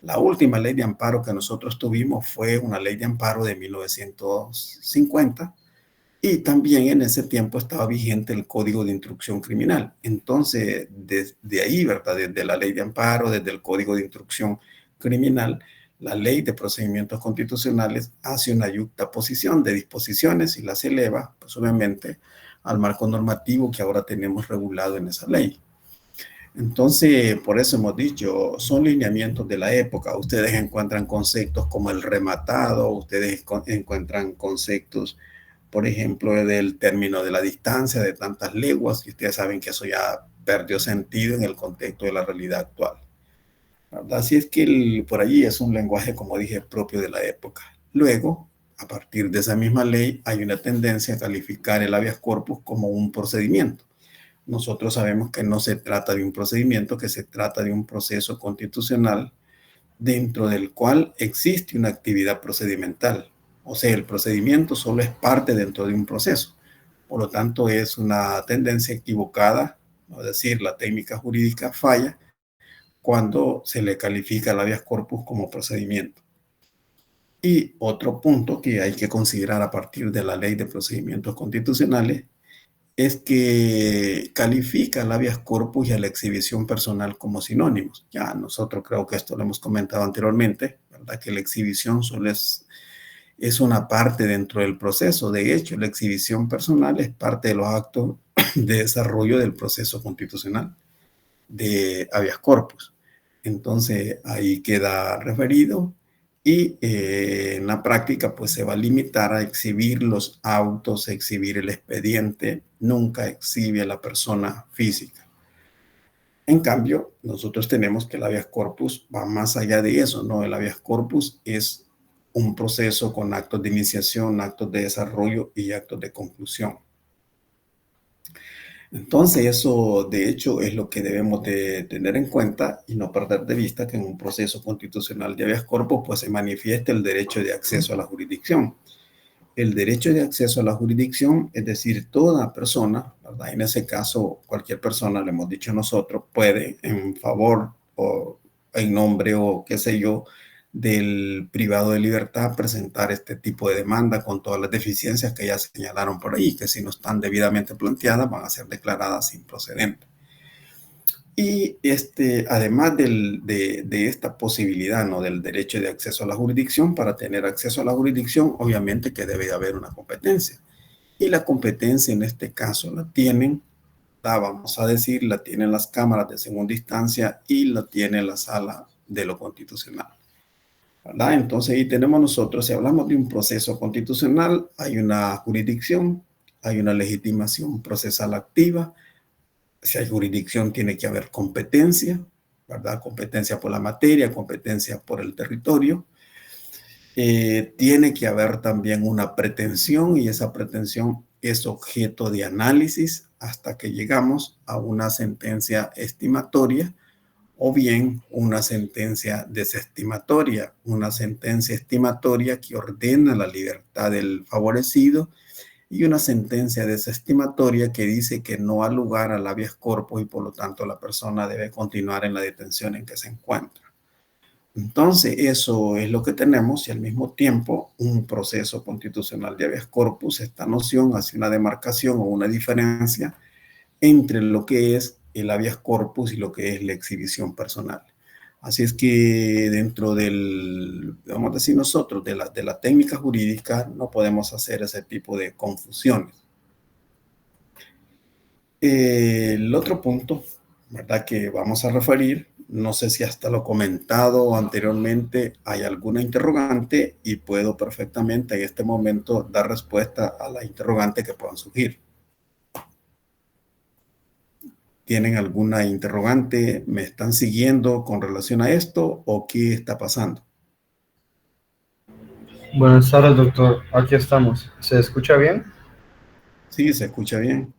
S1: La última ley de amparo que nosotros tuvimos fue una ley de amparo de 1950 y también en ese tiempo estaba vigente el Código de Instrucción Criminal. Entonces, desde ahí, ¿verdad? Desde la ley de amparo, desde el Código de Instrucción Criminal, la Ley de Procedimientos Constitucionales hace una yuxtaposición de disposiciones y las eleva, pues obviamente, al marco normativo que ahora tenemos regulado en esa ley. Entonces, por eso hemos dicho, son lineamientos de la época. Ustedes encuentran conceptos como el rematado, ustedes encuentran conceptos, por ejemplo, del término de la distancia de tantas leguas, y ustedes saben que eso ya perdió sentido en el contexto de la realidad actual, ¿verdad? Así es que por allí es un lenguaje, como dije, propio de la época. Luego, a partir de esa misma ley, hay una tendencia a calificar el habeas corpus como un procedimiento. Nosotros sabemos que no se trata de un procedimiento, que se trata de un proceso constitucional dentro del cual existe una actividad procedimental. O sea, el procedimiento solo es parte dentro de un proceso. Por lo tanto, es una tendencia equivocada, es decir, la técnica jurídica falla cuando se le califica el habeas corpus como procedimiento. Y otro punto que hay que considerar a partir de la Ley de Procedimientos Constitucionales es que califica el habeas corpus y a la exhibición personal como sinónimos. Ya nosotros creo que esto lo hemos comentado anteriormente, ¿verdad? Que la exhibición solo es una parte dentro del proceso. De hecho, la exhibición personal es parte de los actos de desarrollo del proceso constitucional de habeas corpus. Entonces, ahí queda referido. Y en la práctica, pues se va a limitar a exhibir los autos, exhibir el expediente, nunca exhibe a la persona física. En cambio, nosotros tenemos que el habeas corpus va más allá de eso, ¿no? El habeas corpus es un proceso con actos de iniciación, actos de desarrollo y actos de conclusión. Entonces, eso de hecho es lo que debemos de tener en cuenta y no perder de vista que en un proceso constitucional de habeas corpus pues se manifiesta el derecho de acceso a la jurisdicción. El derecho de acceso a la jurisdicción, es decir, toda persona, ¿verdad? En ese caso, cualquier persona, le hemos dicho nosotros, puede en favor o en nombre o qué sé yo, del privado de libertad presentar este tipo de demanda con todas las deficiencias que ya señalaron por ahí, que si no están debidamente planteadas van a ser declaradas improcedentes. Y además de esta posibilidad, ¿no? Del derecho de acceso a la jurisdicción, para tener acceso a la jurisdicción, obviamente que debe haber una competencia. Y la competencia en este caso la tienen, vamos a decir, la tienen las cámaras de segunda instancia y la tiene la sala de lo constitucional, ¿verdad? Entonces ahí tenemos nosotros, si hablamos de un proceso constitucional, hay una jurisdicción, hay una legitimación procesal activa. Si hay jurisdicción, tiene que haber competencia, ¿verdad? Competencia por la materia, competencia por el territorio. Tiene que haber también una pretensión, y esa pretensión es objeto de análisis hasta que llegamos a una sentencia estimatoria o bien una sentencia desestimatoria, una sentencia estimatoria que ordena la libertad del favorecido, y una sentencia desestimatoria que dice que no ha lugar al habeas corpus y por lo tanto la persona debe continuar en la detención en que se encuentra. Entonces, eso es lo que tenemos, y al mismo tiempo un proceso constitucional de habeas corpus. Esta noción hace una demarcación o una diferencia entre lo que es el habeas corpus y lo que es la exhibición personal. Así es que dentro del, vamos a decir nosotros, de la técnica jurídica no podemos hacer ese tipo de confusiones. El otro punto, ¿verdad?, que vamos a referir, no sé si hasta lo comentado anteriormente, hay alguna interrogante y puedo perfectamente en este momento dar respuesta a la interrogante que puedan surgir. ¿Tienen alguna interrogante? ¿Me están siguiendo con relación a esto o qué está pasando?
S4: Buenas tardes, doctor. Aquí estamos. ¿Se escucha bien?
S1: Sí, se escucha bien.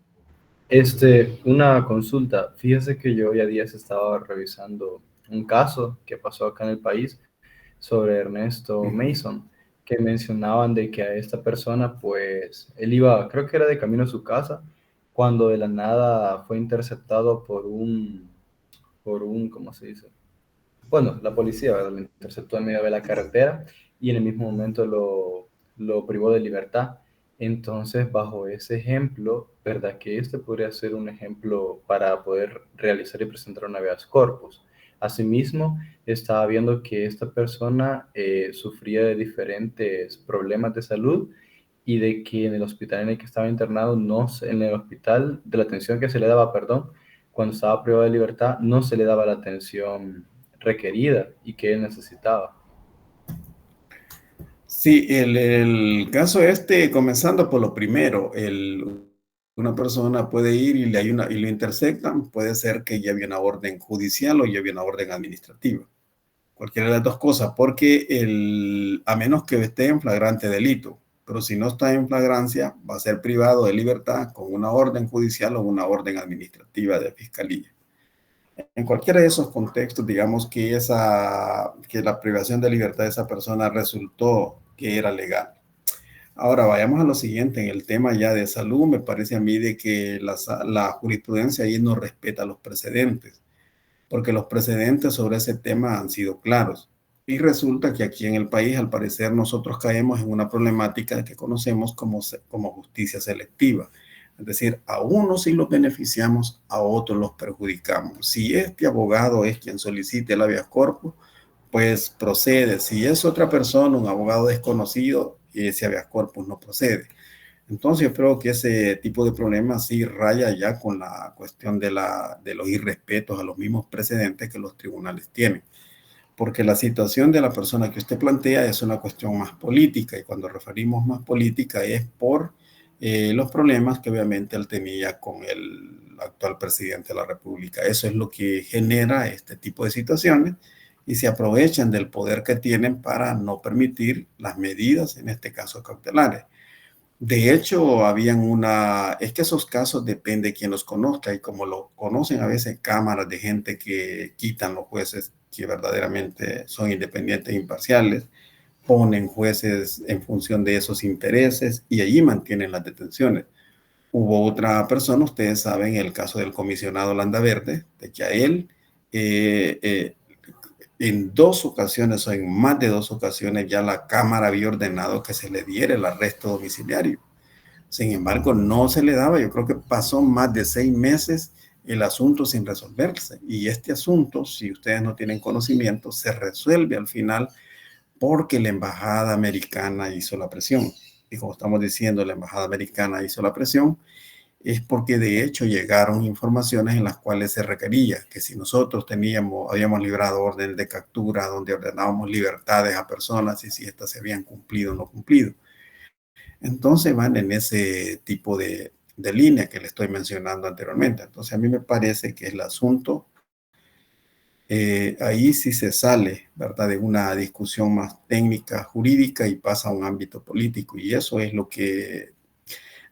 S4: Una consulta. Fíjese que yo ya días estaba revisando un caso que pasó acá en el país sobre Ernesto Mason, que mencionaban de que a esta persona, pues, él iba, creo que era de camino a su casa, cuando de la nada fue interceptado ¿cómo se dice? Bueno, la policía, ¿verdad?, lo interceptó en medio de la carretera y en el mismo momento lo privó de libertad. Entonces, bajo ese ejemplo, ¿verdad?, que este podría ser un ejemplo para poder realizar y presentar un habeas corpus. Asimismo, estaba viendo que esta persona sufría de diferentes problemas de salud y de que en el hospital en el que estaba internado, en el hospital de la atención que se le daba, perdón, cuando estaba privado de libertad, no se le daba la atención requerida y que él necesitaba.
S1: Sí, el caso comenzando por lo primero, una persona puede ir y lo interceptan, puede ser que ya había una orden judicial o ya había una orden administrativa. Cualquiera de las dos cosas, porque a menos que esté en flagrante delito, pero si no está en flagrancia, va a ser privado de libertad con una orden judicial o una orden administrativa de fiscalía. En cualquiera de esos contextos, digamos que la privación de libertad de esa persona resultó que era legal. Ahora vayamos a lo siguiente, en el tema ya de salud, me parece a mí de que la jurisprudencia ahí no respeta los precedentes, porque los precedentes sobre ese tema han sido claros. Y resulta que aquí en el país, al parecer, nosotros caemos en una problemática que conocemos como justicia selectiva. Es decir, a unos sí los beneficiamos, a otros los perjudicamos. Si este abogado es quien solicite el habeas corpus, pues procede. Si es otra persona, un abogado desconocido, ese habeas corpus no procede. Entonces yo creo que ese tipo de problemas sí raya ya con la cuestión de los irrespetos a los mismos precedentes que los tribunales tienen. Porque la situación de la persona que usted plantea es una cuestión más política, y cuando referimos más política es por los problemas que obviamente él tenía con el actual presidente de la República. Eso es lo que genera este tipo de situaciones, y se aprovechan del poder que tienen para no permitir las medidas, en este caso cautelares. De hecho, es que esos casos depende de quien los conozca, y como lo conocen a veces cámaras de gente que quitan los jueces que verdaderamente son independientes e imparciales, ponen jueces en función de esos intereses y allí mantienen las detenciones. Hubo otra persona, ustedes saben, el caso del comisionado Landaverde, de que a él en 2 ocasiones o en más de 2 ocasiones ya la Cámara había ordenado que se le diera el arresto domiciliario. Sin embargo, no se le daba. Yo creo que pasó más de 6 meses el asunto sin resolverse. Y este asunto, si ustedes no tienen conocimiento, se resuelve al final porque la embajada americana hizo la presión. Y como estamos diciendo, la embajada americana hizo la presión. es porque de hecho llegaron informaciones en las cuales se requería que si nosotros habíamos librado orden de captura donde ordenábamos libertades a personas y si éstas se habían cumplido o no cumplido. Entonces van en ese tipo de línea que le estoy mencionando anteriormente. Entonces a mí me parece que el asunto ahí sí se sale, ¿verdad?, de una discusión más técnica, jurídica y pasa a un ámbito político. Y eso es lo que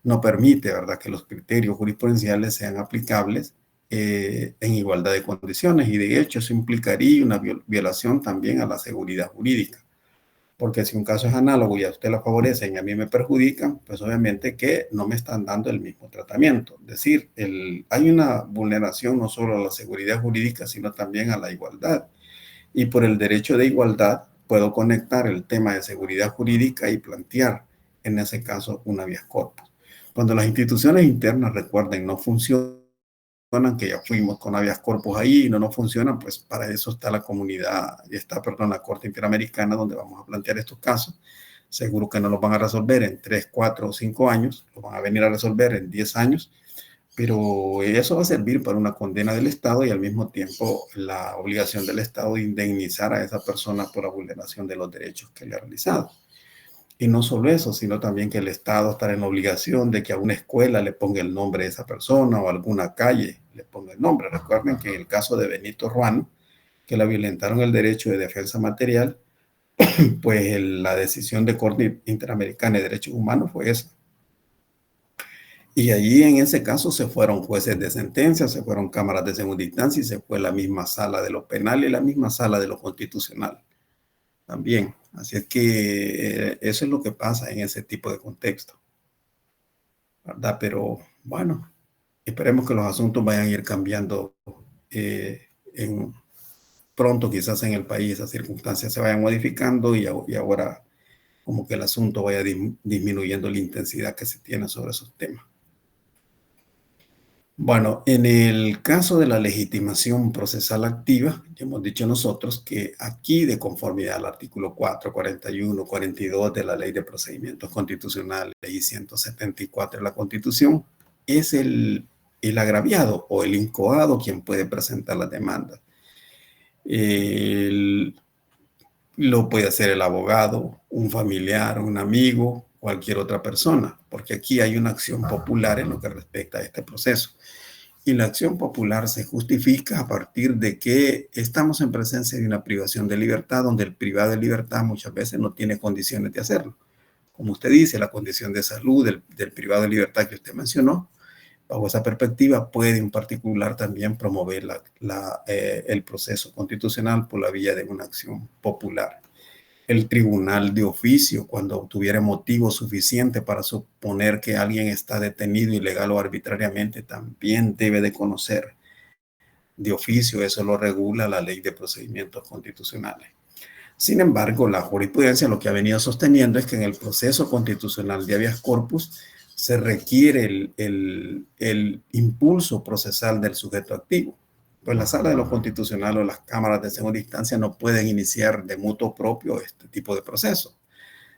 S1: no permite, ¿verdad?, que los criterios jurisprudenciales sean aplicables en igualdad de condiciones. Y de hecho eso implicaría una violación también a la seguridad jurídica. Porque si un caso es análogo y a usted lo favorecen y a mí me perjudican, pues obviamente que no me están dando el mismo tratamiento. Es decir, hay una vulneración no solo a la seguridad jurídica, sino también a la igualdad. Y por el derecho de igualdad puedo conectar el tema de seguridad jurídica y plantear, en ese caso, un habeas corpus. Cuando las instituciones internas, recuerden, no funcionan, que ya fuimos con habeas corpus ahí y no nos funcionan, pues para eso está la comunidad, la Corte Interamericana, donde vamos a plantear estos casos. Seguro que no los van a resolver en 3, 4 o 5 años, los van a venir a resolver en 10 años, pero eso va a servir para una condena del Estado y al mismo tiempo la obligación del Estado de indemnizar a esa persona por la vulneración de los derechos que le ha realizado. Y no solo eso, sino también que el Estado estará en la obligación de que a una escuela le ponga el nombre de esa persona o a alguna calle le ponga el nombre. Recuerden que en el caso de Benito Ruano, que le violentaron el derecho de defensa material, pues la decisión de Corte Interamericana de Derechos Humanos fue esa. Y allí en ese caso se fueron jueces de sentencia, se fueron cámaras de segunda instancia y se fue la misma sala de lo penal y la misma sala de lo constitucional también. Así es que eso es lo que pasa en ese tipo de contexto, ¿verdad? Pero bueno, esperemos que los asuntos vayan a ir cambiando pronto, quizás en el país esas circunstancias se vayan modificando y ahora como que el asunto vaya disminuyendo la intensidad que se tiene sobre esos temas. Bueno, en el caso de la legitimación procesal activa, ya hemos dicho nosotros que aquí, de conformidad al artículo 4, 41, 42 de la Ley de Procedimientos Constitucionales y 174 de la Constitución, es el agraviado o el incoado quien puede presentar la demanda. Lo puede hacer el abogado, un familiar, un amigo, cualquier otra persona, porque aquí hay una acción popular en lo que respecta a este proceso. Y la acción popular se justifica a partir de que estamos en presencia de una privación de libertad, donde el privado de libertad muchas veces no tiene condiciones de hacerlo. Como usted dice, la condición de salud del privado de libertad que usted mencionó, bajo esa perspectiva puede en particular también promover el proceso constitucional por la vía de una acción popular. El tribunal de oficio, cuando tuviera motivo suficiente para suponer que alguien está detenido ilegal o arbitrariamente, también debe de conocer de oficio. Eso lo regula la Ley de Procedimientos Constitucionales. Sin embargo, la jurisprudencia lo que ha venido sosteniendo es que en el proceso constitucional de habeas corpus se requiere el impulso procesal del sujeto activo. Pues la sala de lo constitucional o las cámaras de segunda instancia no pueden iniciar de mutuo propio este tipo de proceso,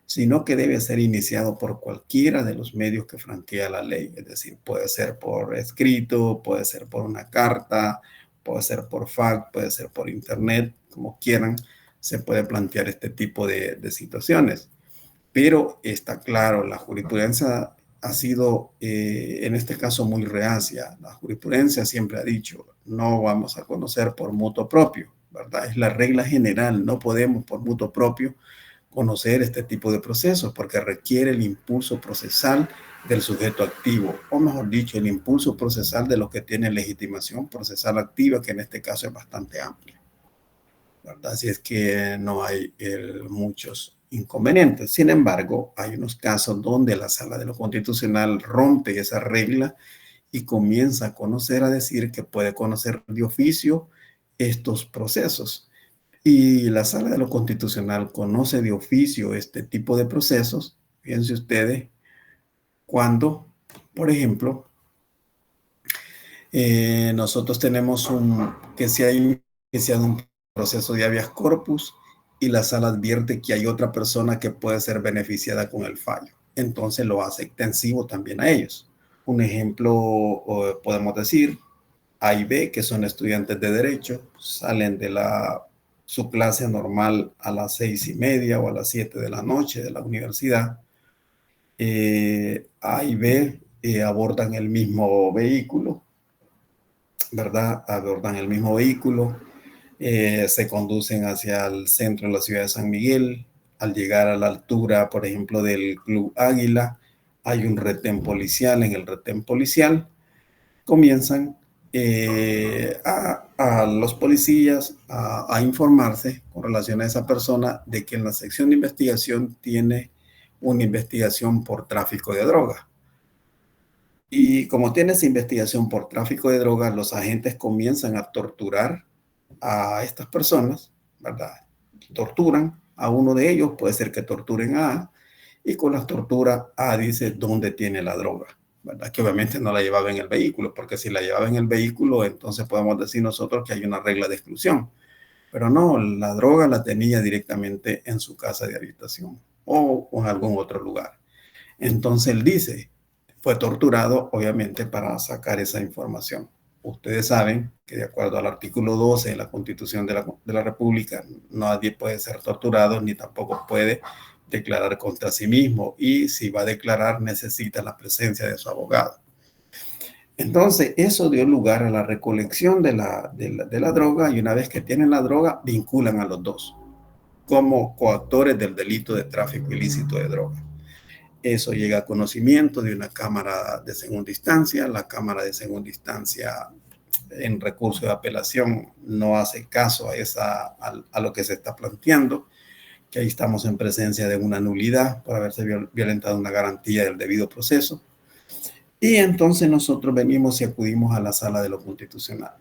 S1: sino que debe ser iniciado por cualquiera de los medios que franquea la ley. Es decir, puede ser por escrito, puede ser por una carta, puede ser por fax, puede ser por internet, como quieran, se puede plantear este tipo de situaciones. Pero está claro, la jurisprudencia ha sido en este caso muy reacia. La jurisprudencia siempre ha dicho, no vamos a conocer por mutuo propio, ¿verdad? Es la regla general, no podemos por mutuo propio conocer este tipo de procesos porque requiere el impulso procesal del sujeto activo, o mejor dicho, el impulso procesal de los que tienen legitimación procesal activa, que en este caso es bastante amplio, ¿verdad? Así es que no hay muchos inconvenientes. Sin embargo, hay unos casos donde la Sala de lo Constitucional rompe esa regla y comienza a decir que puede conocer de oficio estos procesos. Y la Sala de lo Constitucional conoce de oficio este tipo de procesos, fíjense ustedes, cuando, por ejemplo, nosotros tenemos que se ha iniciado un proceso de habeas corpus y la sala advierte que hay otra persona que puede ser beneficiada con el fallo. Entonces lo hace extensivo también a ellos. Un ejemplo, podemos decir, A y B, que son estudiantes de Derecho, salen de su clase normal a las 6:30 o a las 7 de la noche de la universidad. A y B abordan el mismo vehículo, ¿verdad? Abordan el mismo vehículo, se conducen hacia el centro de la ciudad de San Miguel. Al llegar a la altura, por ejemplo, del Club Águila, hay un retén policial. En el retén policial comienzan a los policías a informarse con relación a esa persona de que en la sección de investigación tiene una investigación por tráfico de droga. Y como tiene esa investigación por tráfico de drogas, los agentes comienzan a torturar a estas personas, ¿verdad? Torturan a uno de ellos, puede ser que torturen a A, y con las torturas A dice dónde tiene la droga, ¿verdad? Que obviamente no la llevaba en el vehículo, porque si la llevaba en el vehículo, entonces podemos decir nosotros que hay una regla de exclusión. Pero no, la droga la tenía directamente en su casa de habitación o en algún otro lugar. Entonces él dice, fue torturado obviamente para sacar esa información. Ustedes saben que de acuerdo al artículo 12 de la Constitución de la República, nadie puede ser torturado ni tampoco puede declarar contra sí mismo, y si va a declarar necesita la presencia de su abogado. Entonces eso dio lugar a la recolección de la droga, y una vez que tienen la droga vinculan a los dos como coactores del delito de tráfico ilícito de droga. Eso llega a conocimiento de una cámara de segunda instancia. La cámara de segunda instancia en recurso de apelación no hace caso a lo que se está planteando, que ahí estamos en presencia de una nulidad por haberse violentado una garantía del debido proceso. Y entonces nosotros venimos y acudimos a la sala de lo constitucional.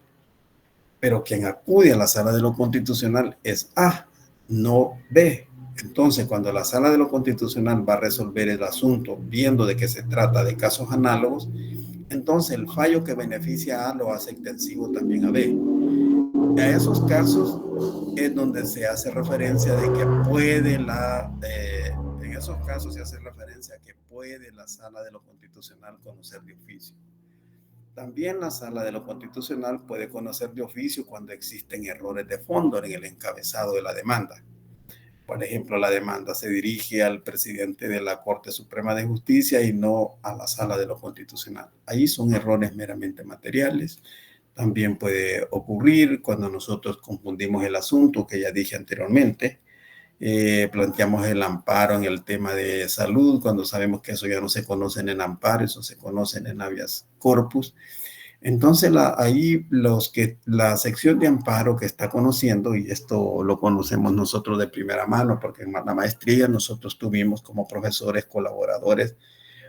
S1: Pero quien acude a la sala de lo constitucional es A, no B. Entonces, cuando la sala de lo constitucional va a resolver el asunto, viendo de que se trata de casos análogos, entonces el fallo que beneficia a A lo hace extensivo también a B. A esos casos es donde se hace referencia de que puede en esos casos se hace referencia a que puede la sala de lo constitucional conocer de oficio. También la sala de lo constitucional puede conocer de oficio cuando existen errores de fondo en el encabezado de la demanda. Por ejemplo, la demanda se dirige al presidente de la Corte Suprema de Justicia y no a la sala de lo constitucional. Ahí son errores meramente materiales. También puede ocurrir cuando nosotros confundimos el asunto que ya dije anteriormente. Planteamos el amparo en el tema de salud, cuando sabemos que eso ya no se conoce en amparo, eso se conoce en habeas corpus. Entonces, ahí la sección de amparo que está conociendo, y esto lo conocemos nosotros de primera mano, porque en la maestría nosotros tuvimos como profesores, colaboradores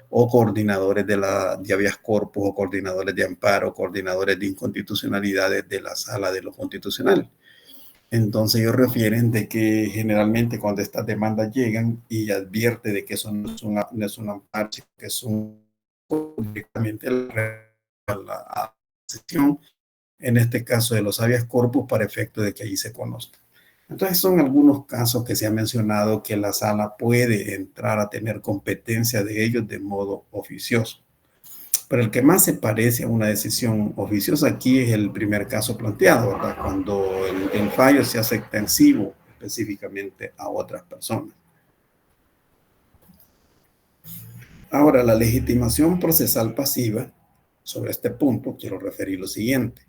S1: o coordinadores de habeas corpus, o coordinadores de amparo, coordinadores de inconstitucionalidades de la sala de lo constitucional. Entonces ellos refieren de que generalmente cuando estas demandas llegan y advierte de que eso no es un amparo, que es directamente a la sesión, en este caso de los habeas corpus, para efecto de que allí se conozca. Entonces son algunos casos que se ha mencionado que la sala puede entrar a tener competencia de ellos de modo oficioso. Pero el que más se parece a una decisión oficiosa aquí es el primer caso planteado, ¿verdad? Cuando el fallo se hace extensivo específicamente a otras personas. Ahora, la legitimación procesal pasiva, sobre este punto quiero referir lo siguiente.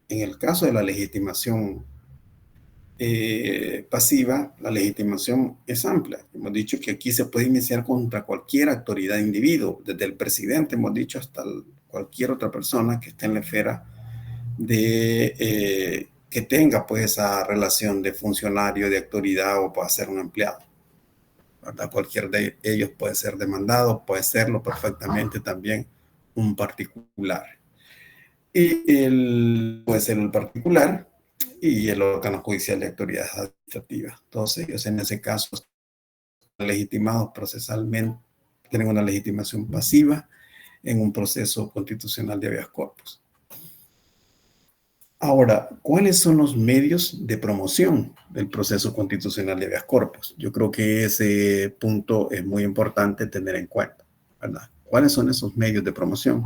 S1: En el caso de la legitimación pasiva, la legitimación es amplia. Hemos dicho que aquí se puede iniciar contra cualquier autoridad individuo, desde el presidente, hemos dicho, hasta cualquier otra persona que esté en la esfera que tenga pues esa relación de funcionario, de autoridad, o pueda ser un empleado, ¿verdad? Cualquier de ellos puede ser demandado, puede serlo perfectamente también un particular. Y puede ser el particular y el órgano judicial de autoridad administrativa. Todos ellos en ese caso están legitimados procesalmente, tienen una legitimación pasiva en un proceso constitucional de habeas corpus. Ahora, ¿cuáles son los medios de promoción del proceso constitucional de habeas corpus? Yo creo que ese punto es muy importante tener en cuenta, ¿verdad? ¿Cuáles son esos medios de promoción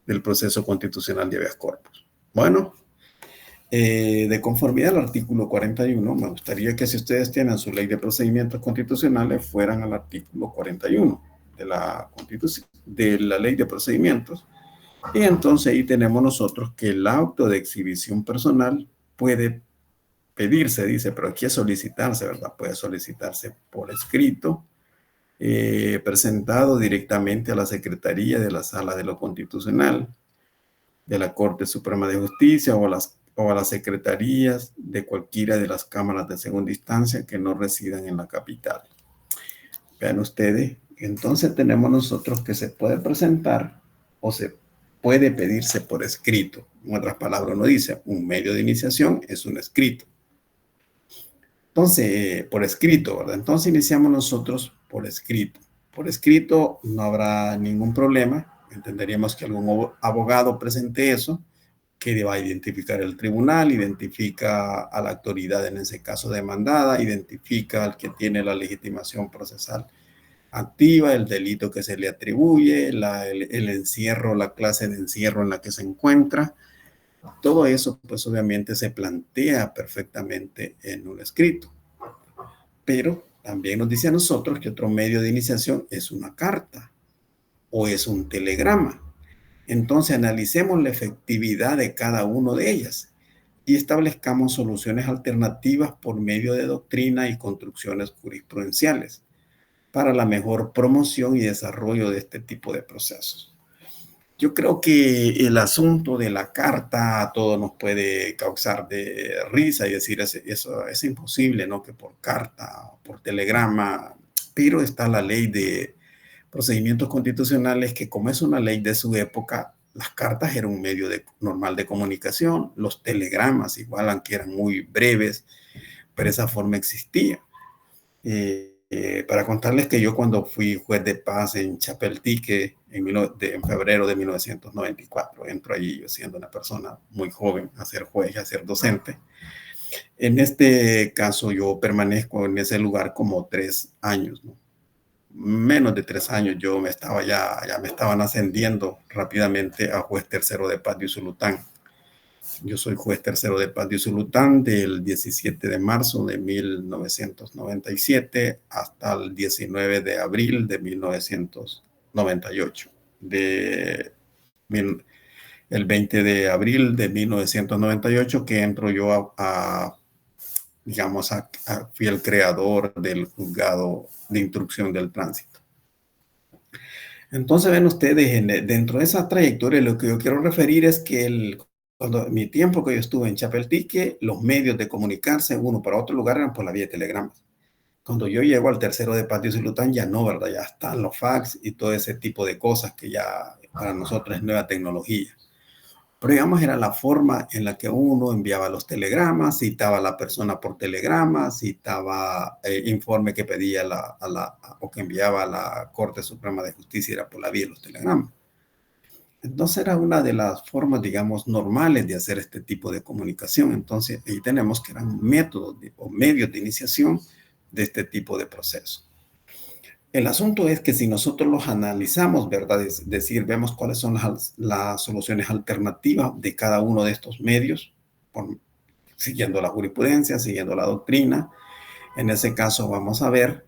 S1: del proceso constitucional de habeas corpus? Bueno, de conformidad al artículo 41, me gustaría que si ustedes tienen su ley de procedimientos constitucionales, fueran al artículo 41 de la Constitución, de la ley de procedimientos. Y entonces ahí tenemos nosotros que el auto de exhibición personal puede pedirse, dice, pero aquí es solicitarse, ¿verdad? Puede solicitarse por escrito, presentado directamente a la Secretaría de la Sala de lo Constitucional, de la Corte Suprema de Justicia o a las secretarías de cualquiera de las cámaras de segunda instancia que no residan en la capital. Vean ustedes, entonces tenemos nosotros que se puede presentar o se puede pedirse por escrito. En otras palabras, uno dice, un medio de iniciación es un escrito. Entonces, por escrito, ¿verdad? Entonces iniciamos nosotros por escrito. Por escrito no habrá ningún problema. Entenderíamos que algún abogado presente eso, que va a identificar el tribunal, identifica a la autoridad en ese caso demandada, identifica al que tiene la legitimación procesal activa, el delito que se le atribuye, el encierro, la clase de encierro en la que se encuentra. Todo eso, pues obviamente se plantea perfectamente en un escrito. Pero también nos dice a nosotros que otro medio de iniciación es una carta o es un telegrama. Entonces analicemos la efectividad de cada uno de ellas y establezcamos soluciones alternativas por medio de doctrina y construcciones jurisprudenciales para la mejor promoción y desarrollo de este tipo de procesos. Yo creo que el asunto de la carta a todos nos puede causar de risa y decir, eso es imposible, ¿no? Que por carta o por telegrama, pero está la ley de procedimientos constitucionales que, como es una ley de su época, las cartas eran un medio normal de comunicación, los telegramas igual, aunque eran muy breves, pero esa forma existía. Para contarles que yo cuando fui juez de paz en Chapeltique en febrero de 1994, entro allí yo siendo una persona muy joven a ser juez, a ser docente. En este caso yo permanezco en ese lugar como 3 años, ¿no? Menos de 3 años yo ya me estaban ascendiendo rápidamente a juez tercero de paz de Usulután. Yo soy juez tercero de paz de Usulután del 17 de marzo de 1997 hasta el 19 de abril de 1998. El 20 de abril de 1998 que entro yo fui el creador del juzgado de instrucción del tránsito. Entonces ven ustedes, dentro de esa trayectoria lo que yo quiero referir es que mi tiempo que yo estuve en Chapeltique, los medios de comunicarse uno para otro lugar eran por la vía de telegramas. Cuando yo llego al tercero de paz de Usulután ya no, ¿verdad? Ya están los fax y todo ese tipo de cosas que ya para nosotros es nueva tecnología. Pero digamos era la forma en la que uno enviaba los telegramas, citaba a la persona por telegrama, citaba informe que pedía o que enviaba a la Corte Suprema de Justicia, era por la vía de los telegramas. Entonces era una de las formas, digamos, normales de hacer este tipo de comunicación. Entonces ahí tenemos que eran métodos o medios de iniciación de este tipo de proceso. El asunto es que si nosotros los analizamos, ¿verdad? Es decir, vemos cuáles son las soluciones alternativas de cada uno de estos medios, siguiendo la jurisprudencia, siguiendo la doctrina. En ese caso vamos a ver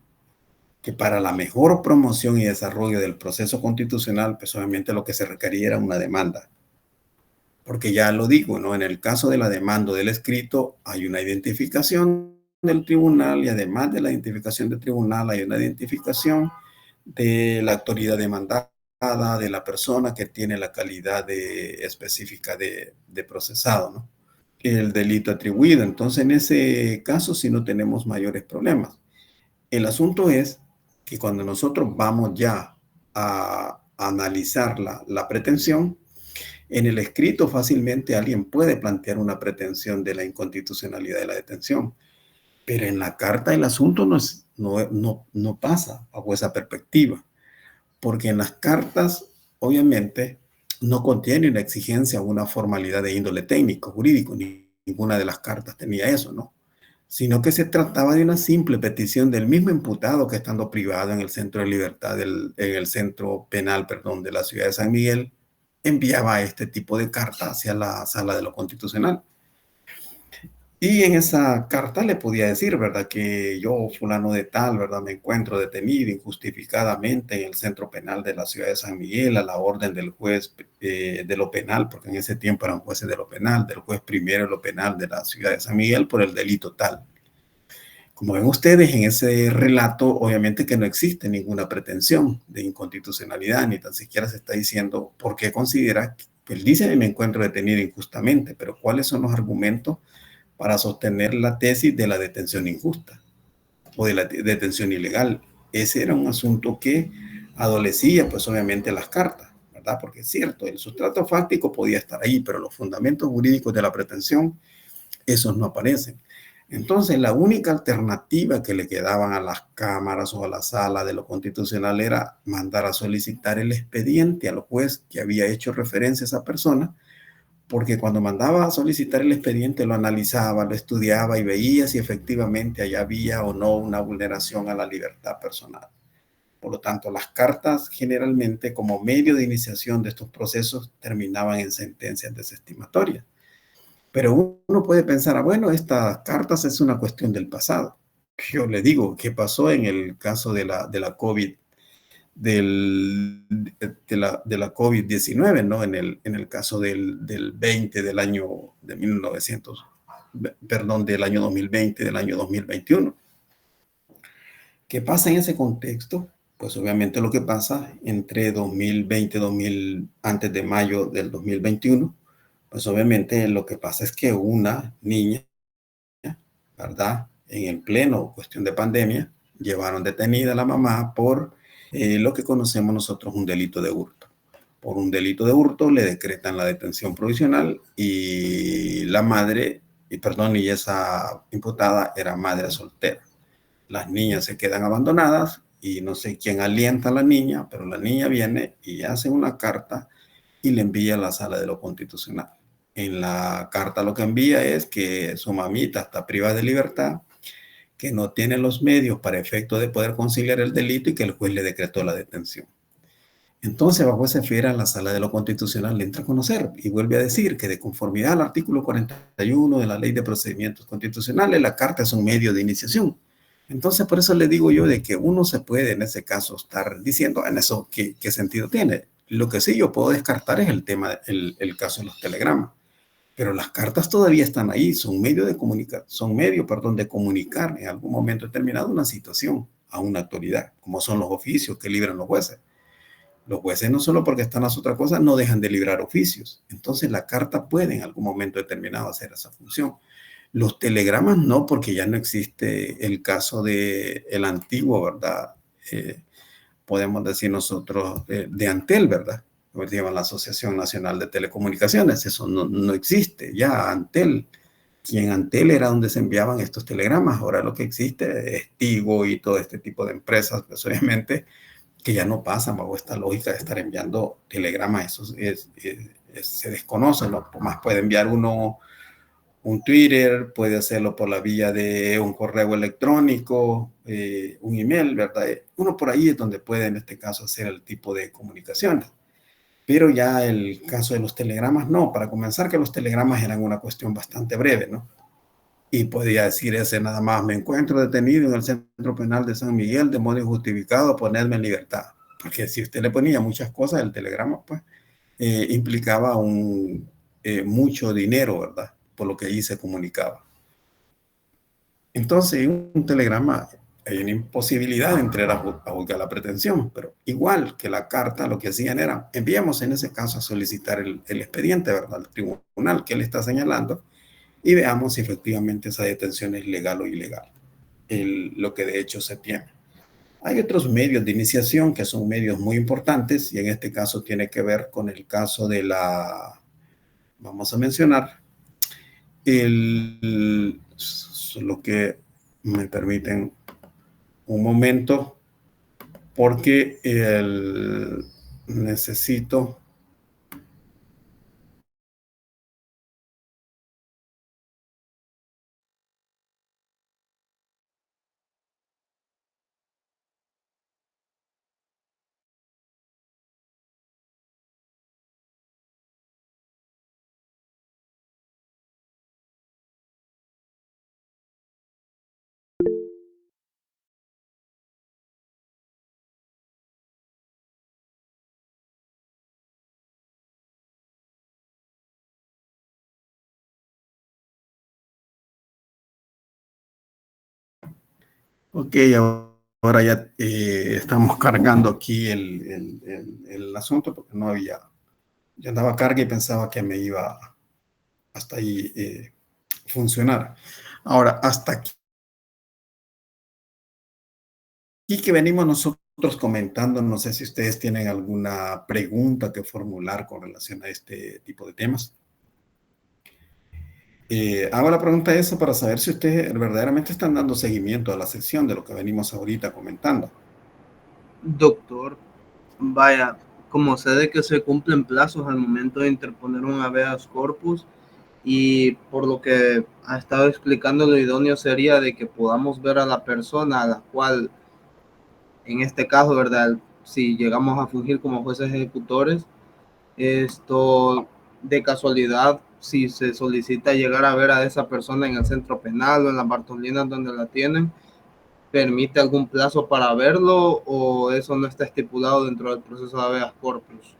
S1: que para la mejor promoción y desarrollo del proceso constitucional, pues obviamente lo que se requería era una demanda. Porque ya lo digo, ¿no? En el caso de la demanda del escrito, hay una identificación del tribunal y además de la identificación del tribunal, hay una identificación de la autoridad demandada, de la persona que tiene la calidad específica de procesado, ¿no? El delito atribuido. Entonces, en ese caso, sí no tenemos mayores problemas. El asunto es que cuando nosotros vamos ya a analizar la pretensión, en el escrito fácilmente alguien puede plantear una pretensión de la inconstitucionalidad de la detención, pero en la carta el asunto no pasa bajo esa perspectiva, porque en las cartas obviamente no contiene una exigencia o una formalidad de índole técnico, jurídico, ninguna de las cartas tenía eso, ¿no? sino que se trataba de una simple petición del mismo imputado que estando privado en el centro de libertad, en el centro penal, perdón, de la ciudad de San Miguel, enviaba este tipo de carta hacia la sala de lo constitucional. Y en esa carta le podía decir, ¿verdad? Que yo, fulano de tal, ¿verdad? Me encuentro detenido injustificadamente en el centro penal de la ciudad de San Miguel a la orden del juez de lo penal, porque en ese tiempo eran jueces de lo penal, del juez primero de lo penal de la ciudad de San Miguel por el delito tal. Como ven ustedes, en ese relato, obviamente que no existe ninguna pretensión de inconstitucionalidad, ni tan siquiera se está diciendo por qué considera, él dice me encuentro detenido injustamente, pero ¿cuáles son los argumentos para sostener la tesis de la detención injusta o de la detención ilegal? Ese era un asunto que adolecía, pues obviamente, las cartas, ¿verdad? Porque es cierto, el sustrato fáctico podía estar ahí, pero los fundamentos jurídicos de la pretensión, esos no aparecen. Entonces, la única alternativa que le quedaban a las cámaras o a la sala de lo constitucional era mandar a solicitar el expediente al juez que había hecho referencia a esa persona, porque cuando mandaba a solicitar el expediente lo analizaba, lo estudiaba y veía si efectivamente allá había o no una vulneración a la libertad personal. Por lo tanto, las cartas generalmente como medio de iniciación de estos procesos terminaban en sentencias desestimatorias. Pero uno puede pensar, bueno, estas cartas es una cuestión del pasado. Yo le digo, ¿qué pasó en el caso de la COVID, de la COVID-19, ¿no? En el caso del 20 del año de 1900, perdón, del año 2020, del año 2021. ¿Qué pasa en ese contexto? Pues obviamente lo que pasa entre 2020, 2000, antes de mayo del 2021, pues obviamente lo que pasa es que una niña, ¿verdad? En pleno cuestión de pandemia, llevaron detenida a la mamá por lo que conocemos nosotros un delito de hurto. Por un delito de hurto le decretan la detención provisional y la madre, y esa imputada era madre soltera. Las niñas se quedan abandonadas y no sé quién alienta a la niña, pero la niña viene y hace una carta y le envía a la sala de lo constitucional. En la carta lo que envía es que su mamita está privada de libertad, que no tiene los medios para efecto de poder conciliar el delito y que el juez le decretó la detención. Entonces, bajo esa esfera, la Sala de lo Constitucional le entra a conocer y vuelve a decir que de conformidad al artículo 41 de la Ley de Procedimientos Constitucionales, la carta es un medio de iniciación. Entonces, por eso le digo yo de que uno se puede en ese caso estar diciendo en eso qué sentido tiene. Lo que sí yo puedo descartar es el tema, el caso de los telegramas. Pero las cartas todavía están ahí, son medio de comunicar, son medio, perdón, de comunicar en algún momento determinado una situación a una autoridad, como son los oficios que libran los jueces. Los jueces no solo porque están las otras cosas, no dejan de librar oficios. Entonces la carta puede en algún momento determinado hacer esa función. Los telegramas no, porque ya no existe el caso de el antiguo, ¿verdad? Podemos decir nosotros de Antel, ¿verdad? Como se llama la Asociación Nacional de Telecomunicaciones. Eso no existe. Ya Antel, quien Antel era donde se enviaban estos telegramas. Ahora lo que existe es Tigo y todo este tipo de empresas, pues obviamente que ya no pasan bajo esta lógica de estar enviando telegramas. Eso se desconoce, ¿no? Más puede enviar uno un Twitter, puede hacerlo por la vía de un correo electrónico, un email, ¿verdad? Uno por ahí es donde puede en este caso hacer el tipo de comunicaciones. Pero ya el caso de los telegramas, no. Para comenzar, que los telegramas eran una cuestión bastante breve, ¿no? Y podía decir ese nada más, me encuentro detenido en el centro penal de San Miguel de modo injustificado, ponedme en libertad. Porque si usted le ponía muchas cosas, el telegrama, pues, implicaba mucho dinero, ¿verdad? Por lo que allí se comunicaba. Entonces, un telegrama, hay una imposibilidad de entrar a juzgar la pretensión, pero igual que la carta, lo que hacían era, enviamos en ese caso a solicitar el expediente, ¿verdad? Al tribunal que le está señalando, y veamos si efectivamente esa detención es legal o ilegal, lo que de hecho se tiene. Hay otros medios de iniciación que son medios muy importantes y en este caso tiene que ver con el caso de vamos a mencionar, lo que me permiten un momento porque necesito Ok, ahora ya estamos cargando aquí el asunto porque no había, yo andaba carga y pensaba que me iba hasta ahí funcionar. Ahora, hasta aquí que venimos nosotros comentando, no sé si ustedes tienen alguna pregunta que formular con relación a este tipo de temas. Hago la pregunta esa para saber si ustedes verdaderamente están dando seguimiento a la sección de lo que venimos ahorita comentando.
S2: Doctor, vaya, como sé de que se cumplen plazos al momento de interponer un habeas corpus y por lo que ha estado explicando, lo idóneo sería de que podamos ver a la persona a la cual, en este caso, ¿verdad? Si llegamos a fungir como jueces ejecutores, esto de casualidad, si se solicita llegar a ver a esa persona en el centro penal o en las Bartolinas donde la tienen, ¿permite algún plazo para verlo o eso no está estipulado dentro del proceso de habeas corpus?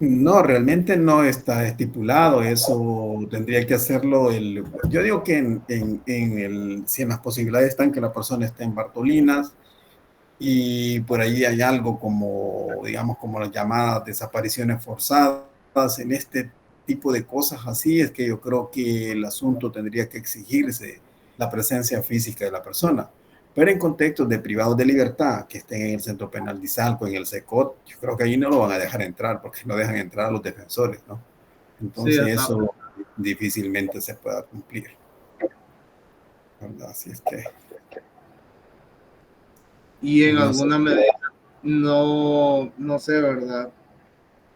S1: No, realmente no está estipulado, eso tendría que hacerlo yo digo que si en las posibilidades están que la persona esté en Bartolinas y por ahí hay algo como, digamos, como las llamadas desapariciones forzadas, en este tipo de cosas así, es que yo creo que el asunto tendría que exigirse la presencia física de la persona. Pero en contextos de privados de libertad, que estén en el Centro Penal de Izalco, en el SECOT, yo creo que ahí no lo van a dejar entrar, porque no dejan entrar a los defensores, ¿no?
S2: Sí,
S1: Entonces eso difícilmente se pueda cumplir, ¿verdad? Así es que...
S2: y en
S1: No sé.
S2: alguna medida no sé, ¿verdad?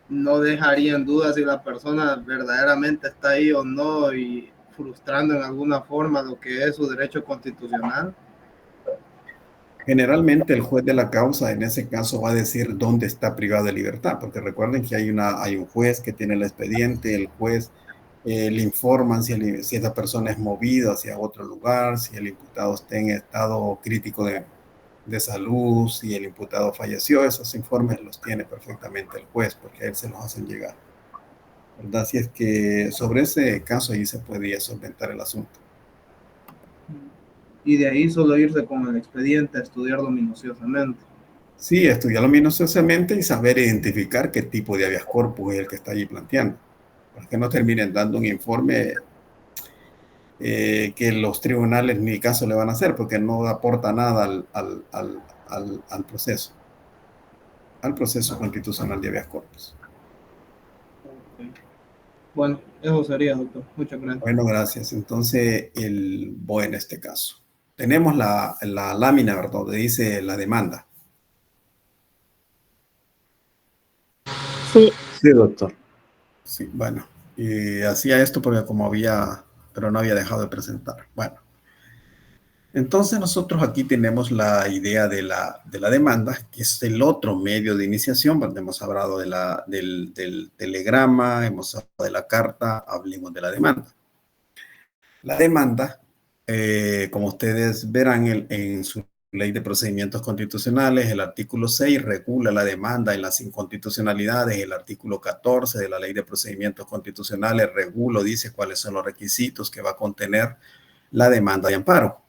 S2: No dejaría en duda si la persona verdaderamente está ahí o no y frustrando en alguna forma lo que es su derecho constitucional.
S1: Generalmente el juez de la causa en ese caso va a decir dónde está privado de libertad, porque recuerden que hay un juez que tiene el expediente, el juez le informan si esa persona es movida hacia otro lugar, si el imputado está en estado crítico de salud, si el imputado falleció, esos informes los tiene perfectamente el juez, porque a él se los hacen llegar, ¿verdad? Así es que sobre ese caso ahí se podría solventar el asunto.
S2: Y de ahí solo irse con el expediente a estudiarlo minuciosamente.
S1: Sí, estudiarlo minuciosamente y saber identificar qué tipo de habeas corpus es el que está allí planteando, para que no terminen dando un informe que los tribunales ni caso le van a hacer, porque no aporta nada al proceso constitucional de habeas corpus.
S2: Okay. Bueno, eso sería, doctor. Muchas gracias.
S1: Bueno, gracias. Entonces, voy en este caso. Tenemos la lámina, ¿verdad? Donde dice la demanda.
S5: Sí,
S4: Sí, doctor.
S1: Sí, bueno. Y hacía esto porque pero no había dejado de presentar. Bueno. Entonces nosotros aquí tenemos la idea de la demanda, que es el otro medio de iniciación, donde hemos hablado del telegrama, hemos hablado de la carta, hablemos de la demanda. La demanda, como ustedes verán en su ley de procedimientos constitucionales, el artículo 6 regula la demanda en las inconstitucionalidades, el artículo 14 de la ley de procedimientos constitucionales dice cuáles son los requisitos que va a contener la demanda de amparo.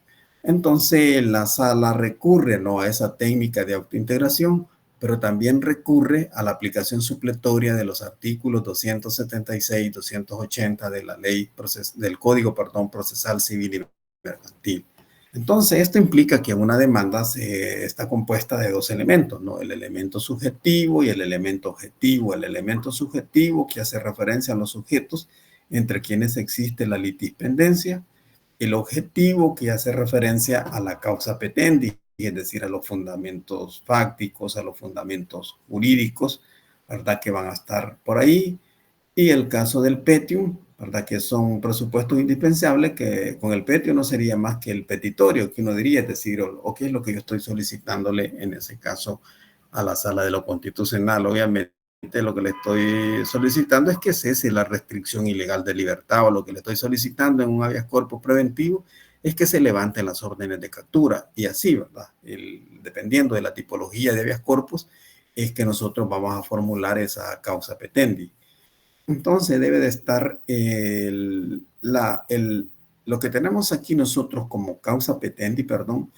S1: Entonces, la sala recurre, ¿no?, a esa técnica de autointegración, pero también recurre a la aplicación supletoria de los artículos 276 y 280 de la ley del Código, Procesal Civil y Mercantil. Entonces, esto implica que una demanda está compuesta de dos elementos, ¿no? El elemento subjetivo y el elemento objetivo. El elemento subjetivo, que hace referencia a los sujetos entre quienes existe la litispendencia; el objetivo, que hace referencia a la causa petendi, es decir, a los fundamentos fácticos, a los fundamentos jurídicos, ¿verdad?, que van a estar por ahí; y el caso del petium, ¿verdad?, que son presupuestos indispensables, que con el petium no sería más que el petitorio, que uno diría, es decir, o qué es lo que yo estoy solicitándole en ese caso a la Sala de lo Constitucional. Obviamente lo que le estoy solicitando es que cese la restricción ilegal de libertad, o lo que le estoy solicitando en un habeas corpus preventivo es que se levanten las órdenes de captura, y así, ¿verdad? Dependiendo de la tipología de habeas corpus, es que nosotros vamos a formular esa causa petendi. Entonces debe de estar lo que tenemos aquí nosotros como causa petendi, perdón,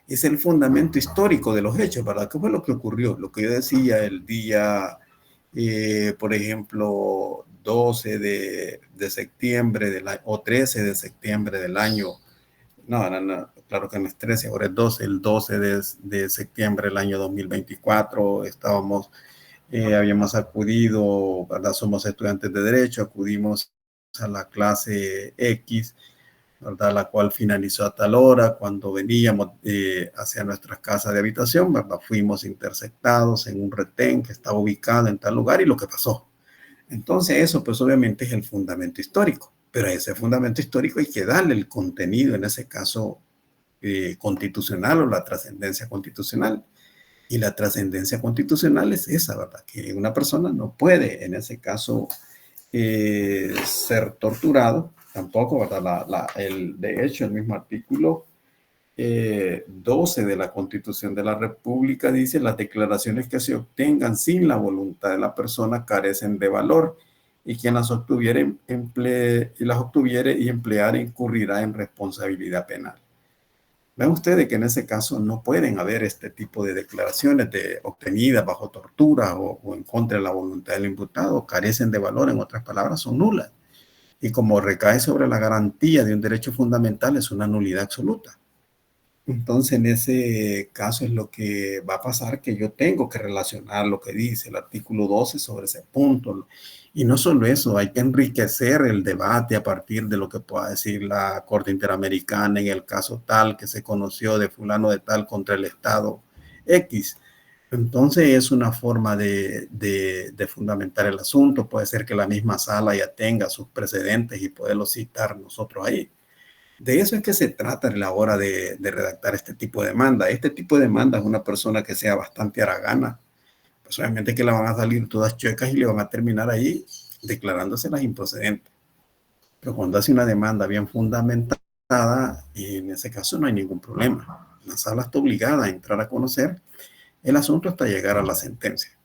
S1: es el fundamento histórico de los hechos, ¿verdad? ¿Qué fue lo que ocurrió? Lo que yo decía el día, por ejemplo, 12 de septiembre o 13 de septiembre del año, no, claro que no es 13, ahora es 12, el 12 de septiembre del año 2024, habíamos acudido, ¿verdad? Somos estudiantes de Derecho, acudimos a la clase X, ¿verdad? La cual finalizó a tal hora. Cuando veníamos hacia nuestras casas de habitación, ¿verdad? Fuimos interceptados en un retén que estaba ubicado en tal lugar y lo que pasó. Entonces eso pues obviamente es el fundamento histórico, pero a ese fundamento histórico hay que darle el contenido, en ese caso constitucional o la trascendencia constitucional. Y la trascendencia constitucional es esa, ¿verdad? Que una persona no puede, en ese caso, ser torturado, tampoco, ¿verdad? De hecho, el mismo artículo 12 de la Constitución de la República dice: las declaraciones que se obtengan sin la voluntad de la persona carecen de valor, y quien las obtuviere y empleare incurrirá en responsabilidad penal. Ven ustedes que en ese caso no pueden haber este tipo de declaraciones obtenidas bajo tortura o en contra de la voluntad del imputado, carecen de valor, en otras palabras, son nulas. Y como recae sobre la garantía de un derecho fundamental, es una nulidad absoluta. Entonces, en ese caso es lo que va a pasar, que yo tengo que relacionar lo que dice el artículo 12 sobre ese punto. Y no solo eso, hay que enriquecer el debate a partir de lo que pueda decir la Corte Interamericana en el caso tal que se conoció de fulano de tal contra el Estado X. Entonces es una forma de fundamentar el asunto. Puede ser que la misma sala ya tenga sus precedentes y poderlo citar nosotros ahí. De eso es que se trata a la hora de redactar este tipo de demanda. Este tipo de demanda es una persona que sea bastante haragana, pues obviamente que la van a salir todas chuecas y le van a terminar ahí declarándoselas improcedentes. Pero cuando hace una demanda bien fundamentada, en ese caso no hay ningún problema. La sala está obligada a entrar a conocer el asunto hasta llegar a la sentencia.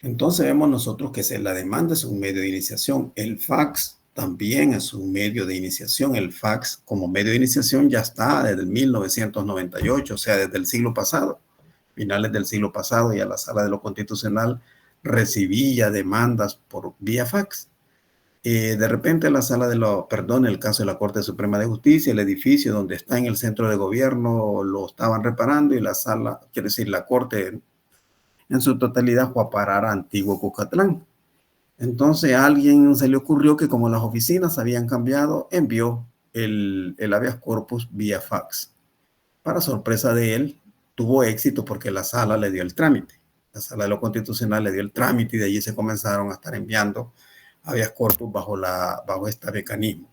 S1: Entonces vemos nosotros que la demanda es un medio de iniciación. El fax también es un medio de iniciación. El fax como medio de iniciación ya está desde 1998, o sea, desde el siglo pasado, finales del siglo pasado, ya la Sala de lo Constitucional recibía demandas por vía fax. De repente el caso de la Corte Suprema de Justicia, el edificio donde está en el centro de gobierno lo estaban reparando y la sala, quiere decir la Corte en su totalidad fue a parar a Antiguo Cucatlán. Entonces a alguien se le ocurrió que como las oficinas habían cambiado, envió el habeas corpus vía fax. Para sorpresa de él, tuvo éxito porque la sala le dio el trámite. La Sala de lo Constitucional le dio el trámite y de allí se comenzaron a estar enviando habeas corpus bajo este mecanismo.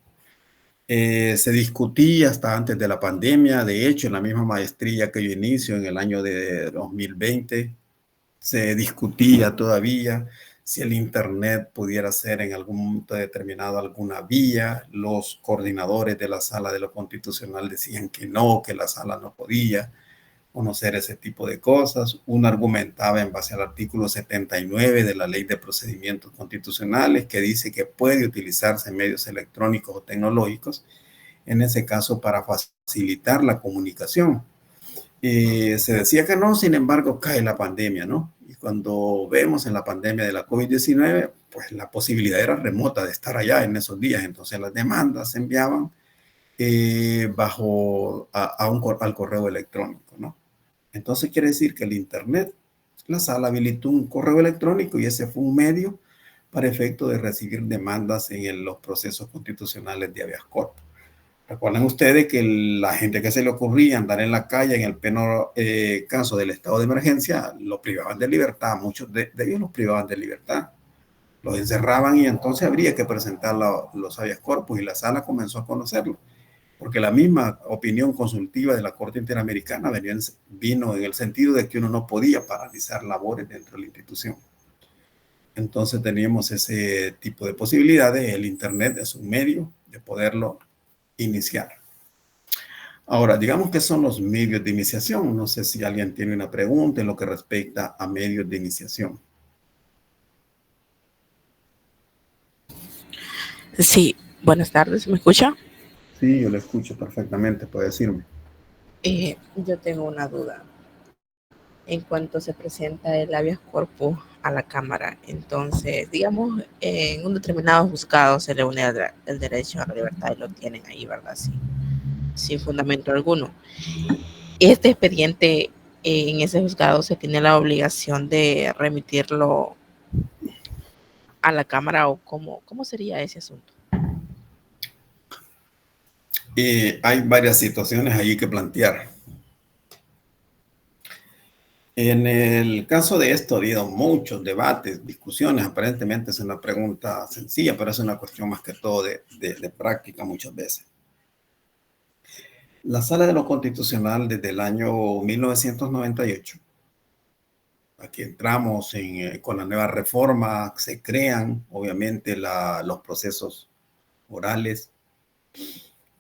S1: Se discutía hasta antes de la pandemia. De hecho, en la misma maestría que yo inicio en el año de 2020, se discutía todavía si el Internet pudiera ser en algún momento determinado alguna vía. Los coordinadores de la Sala de lo Constitucional decían que no, que la sala no podía conocer ese tipo de cosas. Uno argumentaba en base al artículo 79 de la Ley de Procedimientos Constitucionales, que dice que puede utilizarse medios electrónicos o tecnológicos, en ese caso para facilitar la comunicación. Se decía que no, sin embargo, cae la pandemia, ¿no? Y cuando vemos en la pandemia de la COVID-19, pues la posibilidad era remota de estar allá en esos días. Entonces las demandas se enviaban al correo electrónico, ¿no? Entonces quiere decir que el Internet, la sala habilitó un correo electrónico y ese fue un medio para efecto de recibir demandas en los procesos constitucionales de habeas corpus. Recuerden ustedes que la gente que se le ocurría andar en la calle en el pleno caso del estado de emergencia, los privaban de libertad, muchos de ellos los privaban de libertad, los encerraban y entonces habría que presentar los habeas corpus y la sala comenzó a conocerlo, porque la misma opinión consultiva de la Corte Interamericana vino en el sentido de que uno no podía paralizar labores dentro de la institución. Entonces teníamos ese tipo de posibilidades. El Internet es un medio de poderlo iniciar. Ahora, digamos que son los medios de iniciación. No sé si alguien tiene una pregunta en lo que respecta a medios de iniciación.
S5: Sí,
S6: Buenas tardes, ¿me escucha?
S1: Sí, yo le escucho perfectamente, puede decirme.
S6: Yo tengo una duda. En cuanto se presenta el habeas corpus a la Cámara, entonces, digamos, en un determinado juzgado se le une el derecho a la libertad y lo tienen ahí, ¿verdad? Sin fundamento alguno. Este expediente en ese juzgado se tiene la obligación de remitirlo a la Cámara o cómo sería ese asunto.
S1: Hay varias situaciones ahí que plantear. En el caso de esto ha habido muchos debates, discusiones. Aparentemente es una pregunta sencilla, pero es una cuestión más que todo de práctica muchas veces. La Sala de lo Constitucional desde el año 1998, aquí entramos con la nueva reforma, se crean obviamente los procesos orales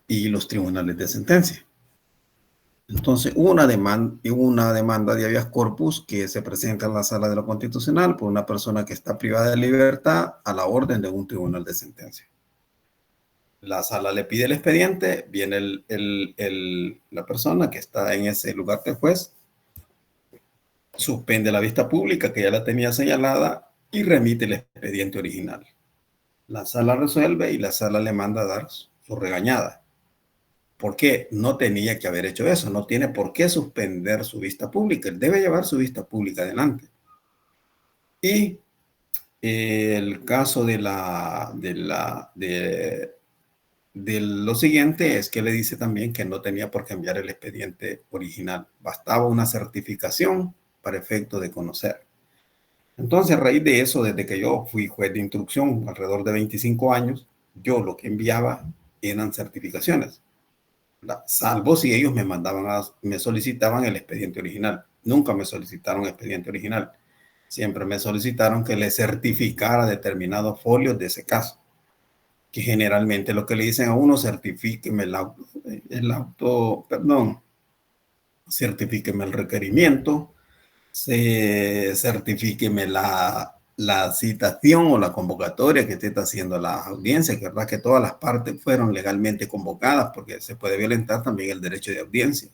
S1: y los tribunales de sentencia. Entonces, hubo una demanda de habeas corpus que se presenta en la Sala de lo Constitucional por una persona que está privada de libertad a la orden de un tribunal de sentencia. La sala le pide el expediente, viene la persona que está en ese lugar de juez, suspende la vista pública que ya la tenía señalada y remite el expediente original. La sala resuelve y la sala le manda a dar su regañada. ¿Por qué? No tenía que haber hecho eso, no tiene por qué suspender su vista pública, él debe llevar su vista pública adelante. Y el caso de lo siguiente es que le dice también que no tenía por qué enviar el expediente original, bastaba una certificación para efecto de conocer. Entonces, a raíz de eso, desde que yo fui juez de instrucción, alrededor de 25 años, yo lo que enviaba eran certificaciones, salvo si ellos me solicitaban el expediente original. Nunca me solicitaron expediente original. Siempre me solicitaron que le certificara determinados folios de ese caso, que generalmente lo que le dicen a uno, certifíqueme certifíqueme el requerimiento, certifíqueme la citación o la convocatoria que usted está haciendo a la audiencia, que verdad que todas las partes fueron legalmente convocadas, porque se puede violentar también el derecho de audiencia.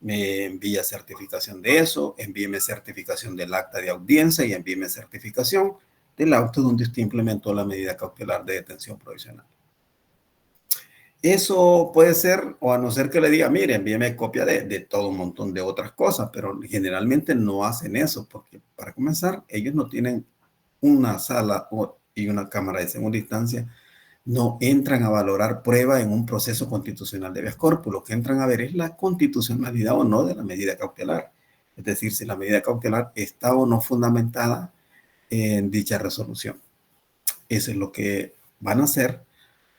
S1: Me envía certificación de eso, envíeme certificación del acta de audiencia y envíeme certificación del auto donde usted implementó la medida cautelar de detención provisional. Eso puede ser, o a no ser que le diga, mire, envíeme copia de todo un montón de otras cosas, pero generalmente no hacen eso, porque para comenzar, ellos no tienen una sala y una cámara de segunda instancia, no entran a valorar prueba en un proceso constitucional de habeas corpus. Lo que entran a ver es la constitucionalidad o no de la medida cautelar. Es decir, si la medida cautelar está o no fundamentada en dicha resolución. Eso es lo que van a hacer.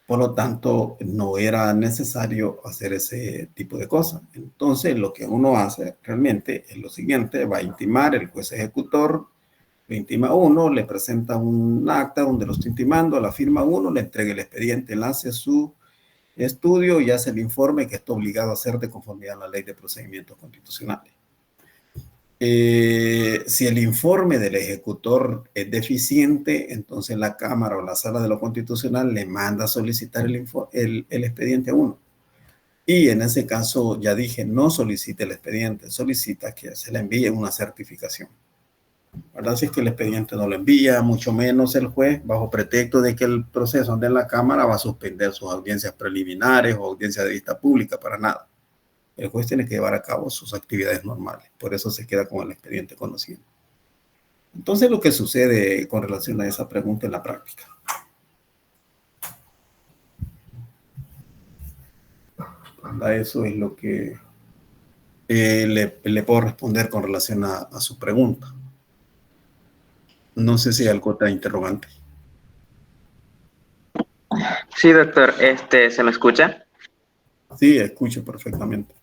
S1: Por lo tanto, no era necesario hacer ese tipo de cosas. Entonces, lo que uno hace realmente es lo siguiente: va a intimar el juez ejecutor, lo intima uno, le presenta un acta donde lo está intimando, la firma uno, le entrega el expediente, él hace su estudio y hace el informe que está obligado a hacer de conformidad a la ley de procedimientos constitucionales. Si el informe del ejecutor es deficiente, entonces la Cámara o la Sala de lo Constitucional le manda a solicitar el expediente a uno. Y en ese caso, ya dije, no solicite el expediente, solicita que se le envíe una certificación. ¿Verdad? Si es que el expediente no lo envía, mucho menos el juez, bajo pretexto de que el proceso ande en la Cámara, va a suspender sus audiencias preliminares o audiencias de vista pública, para nada. El juez tiene que llevar a cabo sus actividades normales, por eso se queda con el expediente conocido. Entonces, lo que sucede con relación a esa pregunta en la práctica. Eso es lo que le puedo responder con relación a su pregunta. No sé si hay algo otra interrogante.
S7: Sí, doctor, ¿se me escucha?
S1: Sí, escucho perfectamente.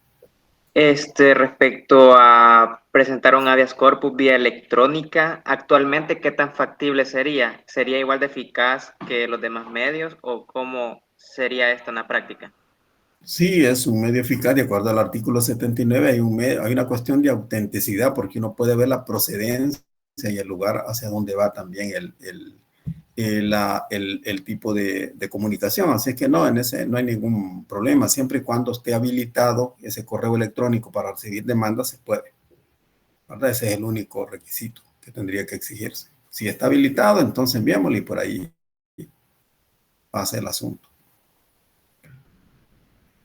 S7: Respecto a presentar un habeas corpus vía electrónica, actualmente, ¿qué tan factible sería? ¿Sería igual de eficaz que los demás medios o cómo sería esto en la práctica?
S1: Sí, es un medio eficaz. De acuerdo al artículo 79, hay una cuestión de autenticidad, porque uno puede ver la procedencia y el lugar hacia donde va también el tipo de comunicación. Así que no, en ese no hay ningún problema. Siempre y cuando esté habilitado ese correo electrónico para recibir demandas, se puede, ¿verdad? Ese es el único requisito que tendría que exigirse. Si está habilitado, entonces enviémoslo y por ahí pasa el asunto.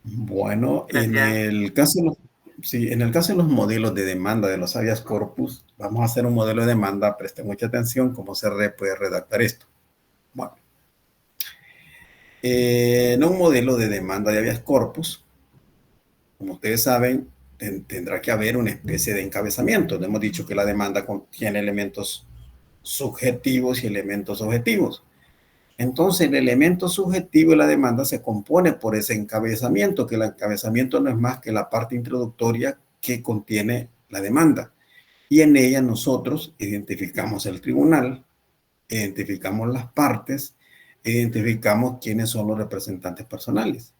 S1: Bueno, en
S7: Gracias.
S1: el caso de los, sí, en el caso de los modelos de demanda de los habeas corpus, vamos a hacer un modelo de demanda. Presten mucha atención cómo se puede redactar esto. Bueno, en un modelo de demanda de habeas corpus, como ustedes saben, tendrá que haber una especie de encabezamiento. Hemos dicho que la demanda contiene elementos subjetivos y elementos objetivos. Entonces, el elemento subjetivo de la demanda se compone por ese encabezamiento, que el encabezamiento no es más que la parte introductoria que contiene la demanda. Y en ella nosotros identificamos el tribunal, identificamos las partes, identificamos quiénes son los representantes personales.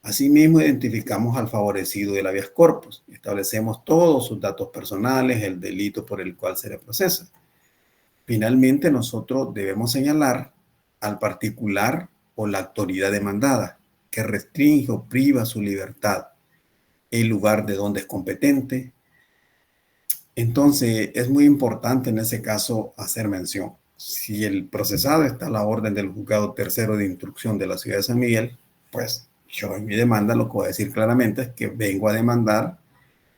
S1: Asimismo, identificamos al favorecido del habeas corpus. Establecemos todos sus datos personales, el delito por el cual se le procesa. Finalmente, nosotros debemos señalar al particular o la autoridad demandada que restringe o priva su libertad, el lugar de donde es competente. Entonces, es muy importante en ese caso hacer mención. Si el procesado está a la orden del juzgado tercero de instrucción de la ciudad de San Miguel, pues yo en mi demanda lo que voy a decir claramente es que vengo a demandar,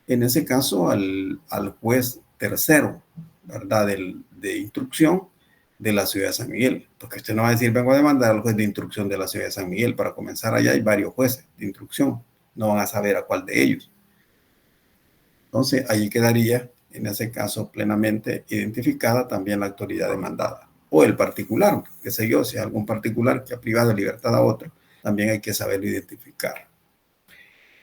S1: en ese caso, al juez tercero, ¿verdad? De instrucción de la ciudad de San Miguel. Porque usted no va a decir, vengo a demandar al juez de instrucción de la ciudad de San Miguel. Para comenzar, allá hay varios jueces de instrucción. No van a saber a cuál de ellos. Entonces, ahí quedaría, en ese caso, plenamente identificada también la autoridad demandada. O el particular, qué sé yo, si hay algún particular que ha privado de libertad a otro, también hay que saberlo identificar.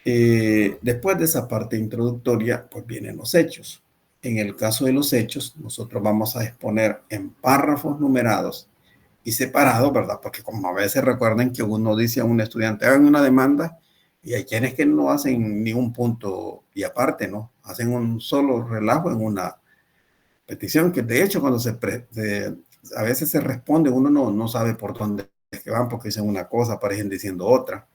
S1: Después de esa parte introductoria, pues vienen los hechos. En el caso de los hechos, nosotros vamos a exponer en párrafos numerados y separados, ¿verdad? Porque como a veces recuerden que uno dice a un estudiante, hagan una demanda, y hay quienes que no hacen ni un punto y aparte, ¿no? Hacen un solo relajo en una petición, que de hecho cuando a veces se responde, uno no sabe por dónde es que van, porque dicen una cosa, aparecen diciendo otra.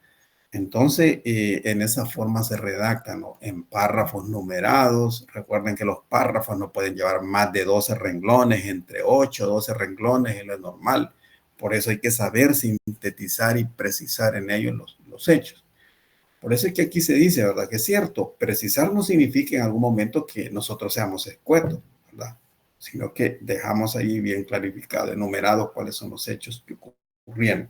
S1: Entonces, en esa forma se redactan, ¿no? En párrafos numerados. Recuerden que los párrafos no pueden llevar más de 12 renglones, entre 8 o 12 renglones es lo normal. Por eso hay que saber sintetizar y precisar en ellos los hechos. Por eso es que aquí se dice, ¿verdad? Que es cierto, precisar no significa en algún momento que nosotros seamos escuetos, ¿verdad? Sino que dejamos ahí bien clarificado, enumerado cuáles son los hechos que ocurrieron.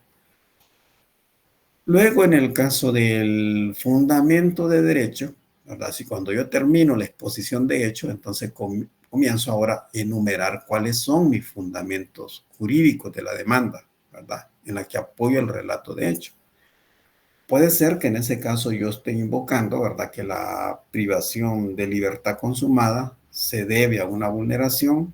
S1: Luego, en el caso del fundamento de derecho, ¿verdad? Si cuando yo termino la exposición de hechos, entonces comienzo ahora a enumerar cuáles son mis fundamentos jurídicos de la demanda, ¿verdad? En la que apoyo el relato de hecho. Puede ser que en ese caso yo esté invocando, ¿verdad? Que la privación de libertad consumada se debe a una vulneración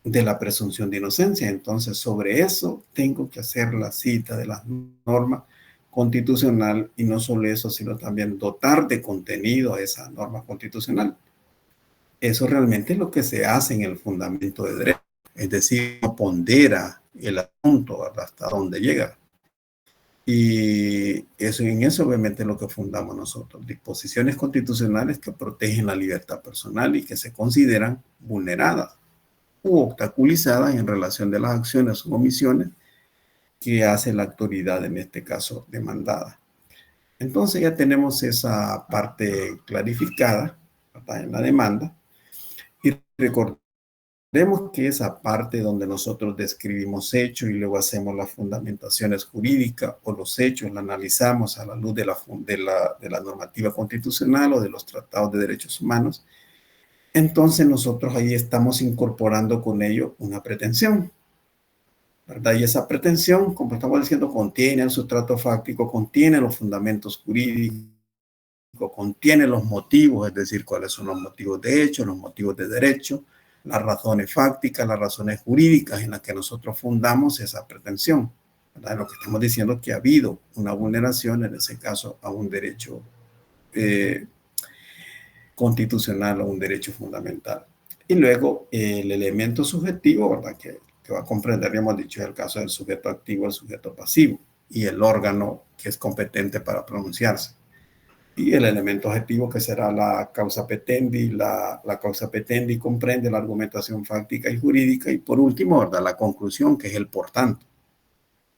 S1: de la presunción de inocencia. Entonces, sobre eso tengo que hacer la cita de las normas constitucional, y no solo eso, sino también dotar de contenido a esa norma constitucional. Eso realmente es lo que se hace en el fundamento de derecho, es decir, no pondera el asunto, ¿verdad? Hasta dónde llega. Y en eso obviamente es lo que fundamos nosotros, disposiciones constitucionales que protegen la libertad personal y que se consideran vulneradas u obstaculizadas en relación de las acciones o omisiones que hace la autoridad, en este caso demandada. Entonces ya tenemos esa parte clarificada, ¿verdad? En la demanda, y recordemos que esa parte donde nosotros describimos hechos y luego hacemos las fundamentaciones jurídicas o los hechos, la analizamos a la luz de la normativa constitucional o de los tratados de derechos humanos, entonces nosotros ahí estamos incorporando con ello una pretensión, ¿verdad? Y esa pretensión, como estamos diciendo, contiene el sustrato fáctico, contiene los fundamentos jurídicos, contiene los motivos, es decir, cuáles son los motivos de hecho, los motivos de derecho, las razones fácticas, las razones jurídicas en las que nosotros fundamos esa pretensión, ¿verdad? Lo que estamos diciendo es que ha habido una vulneración, en ese caso, a un derecho constitucional o un derecho fundamental. Y luego el elemento subjetivo, ¿verdad? Que que va a comprender, ya hemos dicho, el caso del sujeto activo, el sujeto pasivo, y el órgano que es competente para pronunciarse. Y el elemento objetivo que será la causa petendi. La causa petendi comprende la argumentación fáctica y jurídica. Y por último, ¿verdad?, la conclusión, que es el por tanto,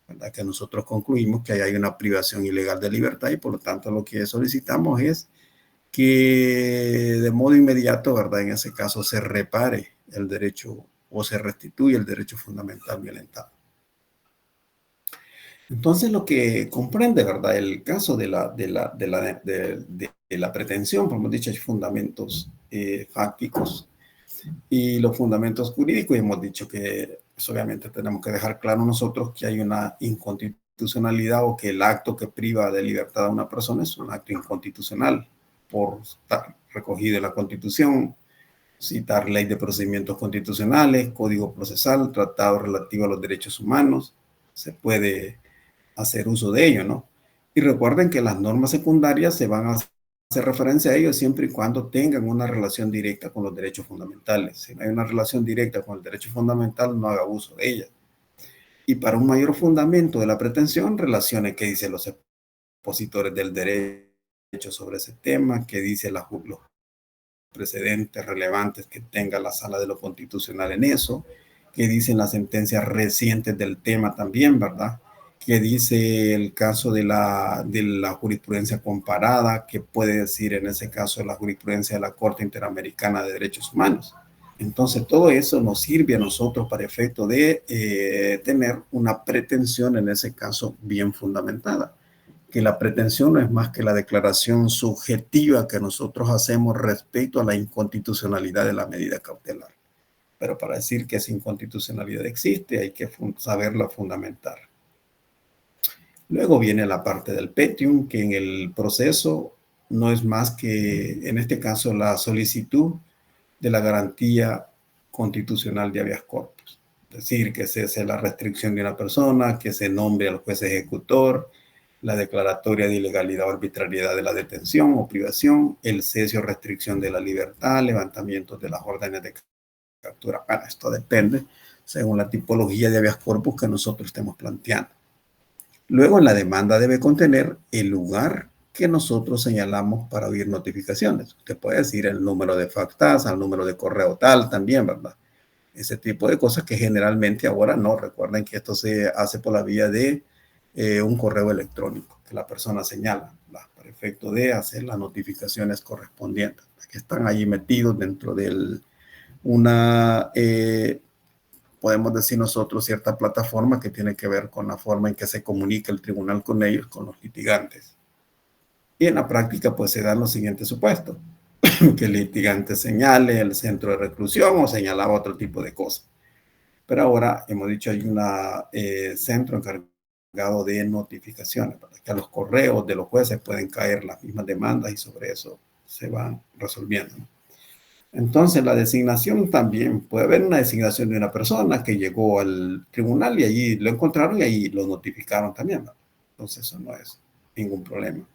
S1: ¿verdad?, que nosotros concluimos que hay una privación ilegal de libertad y por lo tanto lo que solicitamos es que de modo inmediato, ¿verdad?, en ese caso se repare el derecho o se restituye el derecho fundamental violentado. Entonces, lo que comprende, ¿verdad?, el caso de la pretensión, como hemos dicho, hay fundamentos fácticos y los fundamentos jurídicos. Y hemos dicho que pues, obviamente tenemos que dejar claro nosotros que hay una inconstitucionalidad o que el acto que priva de libertad a una persona es un acto inconstitucional por estar recogido en la Constitución, citar ley de procedimientos constitucionales, código procesal, tratado relativo a los derechos humanos, se puede hacer uso de ello, ¿no? Y recuerden que las normas secundarias se van a hacer referencia a ello siempre y cuando tengan una relación directa con los derechos fundamentales. Si no hay una relación directa con el derecho fundamental, no haga uso de ella. Y para un mayor fundamento de la pretensión, relacione qué dicen los expositores del derecho sobre ese tema, qué dicen los precedentes relevantes que tenga la Sala de lo Constitucional en eso, qué dicen las sentencias recientes del tema también, ¿verdad?, que dice el caso de la jurisprudencia comparada, que puede decir en ese caso la jurisprudencia de la Corte Interamericana de Derechos Humanos. Entonces, todo eso nos sirve a nosotros para efecto de tener una pretensión, en ese caso, bien fundamentada. Que la pretensión no es más que la declaración subjetiva que nosotros hacemos respecto a la inconstitucionalidad de la medida cautelar. Pero para decir que esa inconstitucionalidad existe, hay que saberla fundamentar. Luego viene la parte del petium, que en el proceso no es más que, en este caso, la solicitud de la garantía constitucional de habeas corpus. Es decir, que cese la restricción de una persona, que se nombre al juez ejecutor, la declaratoria de ilegalidad o arbitrariedad de la detención o privación, el cese o restricción de la libertad, levantamiento de las órdenes de captura. Bueno, esto depende según la tipología de habeas corpus que nosotros estemos planteando. Luego, en la demanda debe contener el lugar que nosotros señalamos para oír notificaciones. Usted puede decir el número de factasa, el número de correo tal también, ¿verdad? Ese tipo de cosas que generalmente ahora no. Recuerden que esto se hace por la vía de un correo electrónico que la persona señala, ¿verdad?, para efecto de hacer las notificaciones correspondientes, que están allí metidos dentro de una... podemos decir nosotros, cierta plataforma que tiene que ver con la forma en que se comunica el tribunal con ellos, con los litigantes. Y en la práctica, pues se dan los siguientes supuestos. Que el litigante señale el centro de reclusión o señalaba otro tipo de cosas. Pero ahora, hemos dicho, hay un centro encargado de notificaciones, para que a los correos de los jueces pueden caer las mismas demandas y sobre eso se van resolviendo, ¿no? Entonces, la designación también, puede haber una designación de una persona que llegó al tribunal y allí lo encontraron y ahí lo notificaron también, ¿no? Entonces, eso no es ningún problema.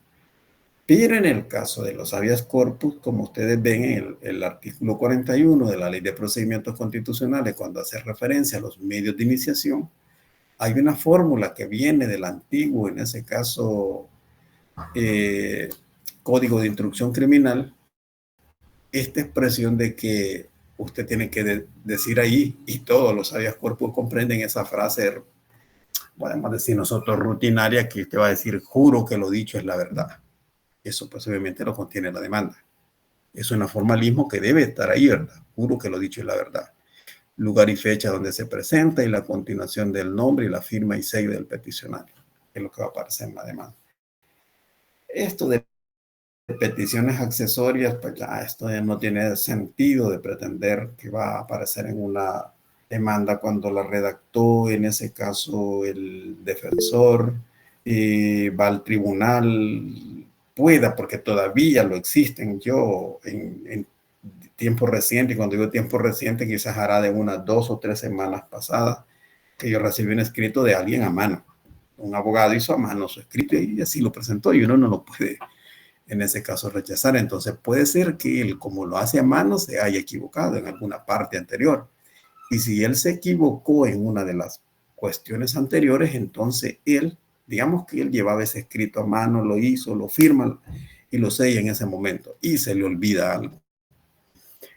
S1: Pero en el caso de los habeas corpus, como ustedes ven en el artículo 41 de la Ley de Procedimientos Constitucionales, cuando hace referencia a los medios de iniciación, hay una fórmula que viene del antiguo, en ese caso, Código de Instrucción Criminal, esta expresión de que usted tiene que decir ahí, y todos los habeas corpus comprenden esa frase, podemos decir nosotros rutinaria, que usted va a decir, juro que lo dicho es la verdad. Eso pues obviamente lo contiene la demanda. Es un formalismo que debe estar ahí, ¿verdad? Juro que lo dicho es la verdad. Lugar y fecha donde se presenta y la continuación del nombre y la firma y sello del peticionario, que es lo que va a aparecer en la demanda. Esto de peticiones accesorias, pues ya esto ya no tiene sentido de pretender que va a aparecer en una demanda cuando la redactó, en ese caso, el defensor, va al tribunal, pueda, porque todavía lo existen. Yo en tiempo reciente, y cuando digo tiempo reciente, quizás hará de unas 2 o 3 semanas pasadas, que yo recibí un escrito de alguien a mano. Un abogado hizo a mano su escrito y así lo presentó, y uno no lo puede en ese caso rechazar. Entonces puede ser que él, como lo hace a mano, se haya equivocado en alguna parte anterior Y si él se equivocó en una de las cuestiones anteriores, entonces él, digamos que él llevaba ese escrito a mano, lo hizo, lo firma y lo sella en ese momento y se le olvida algo.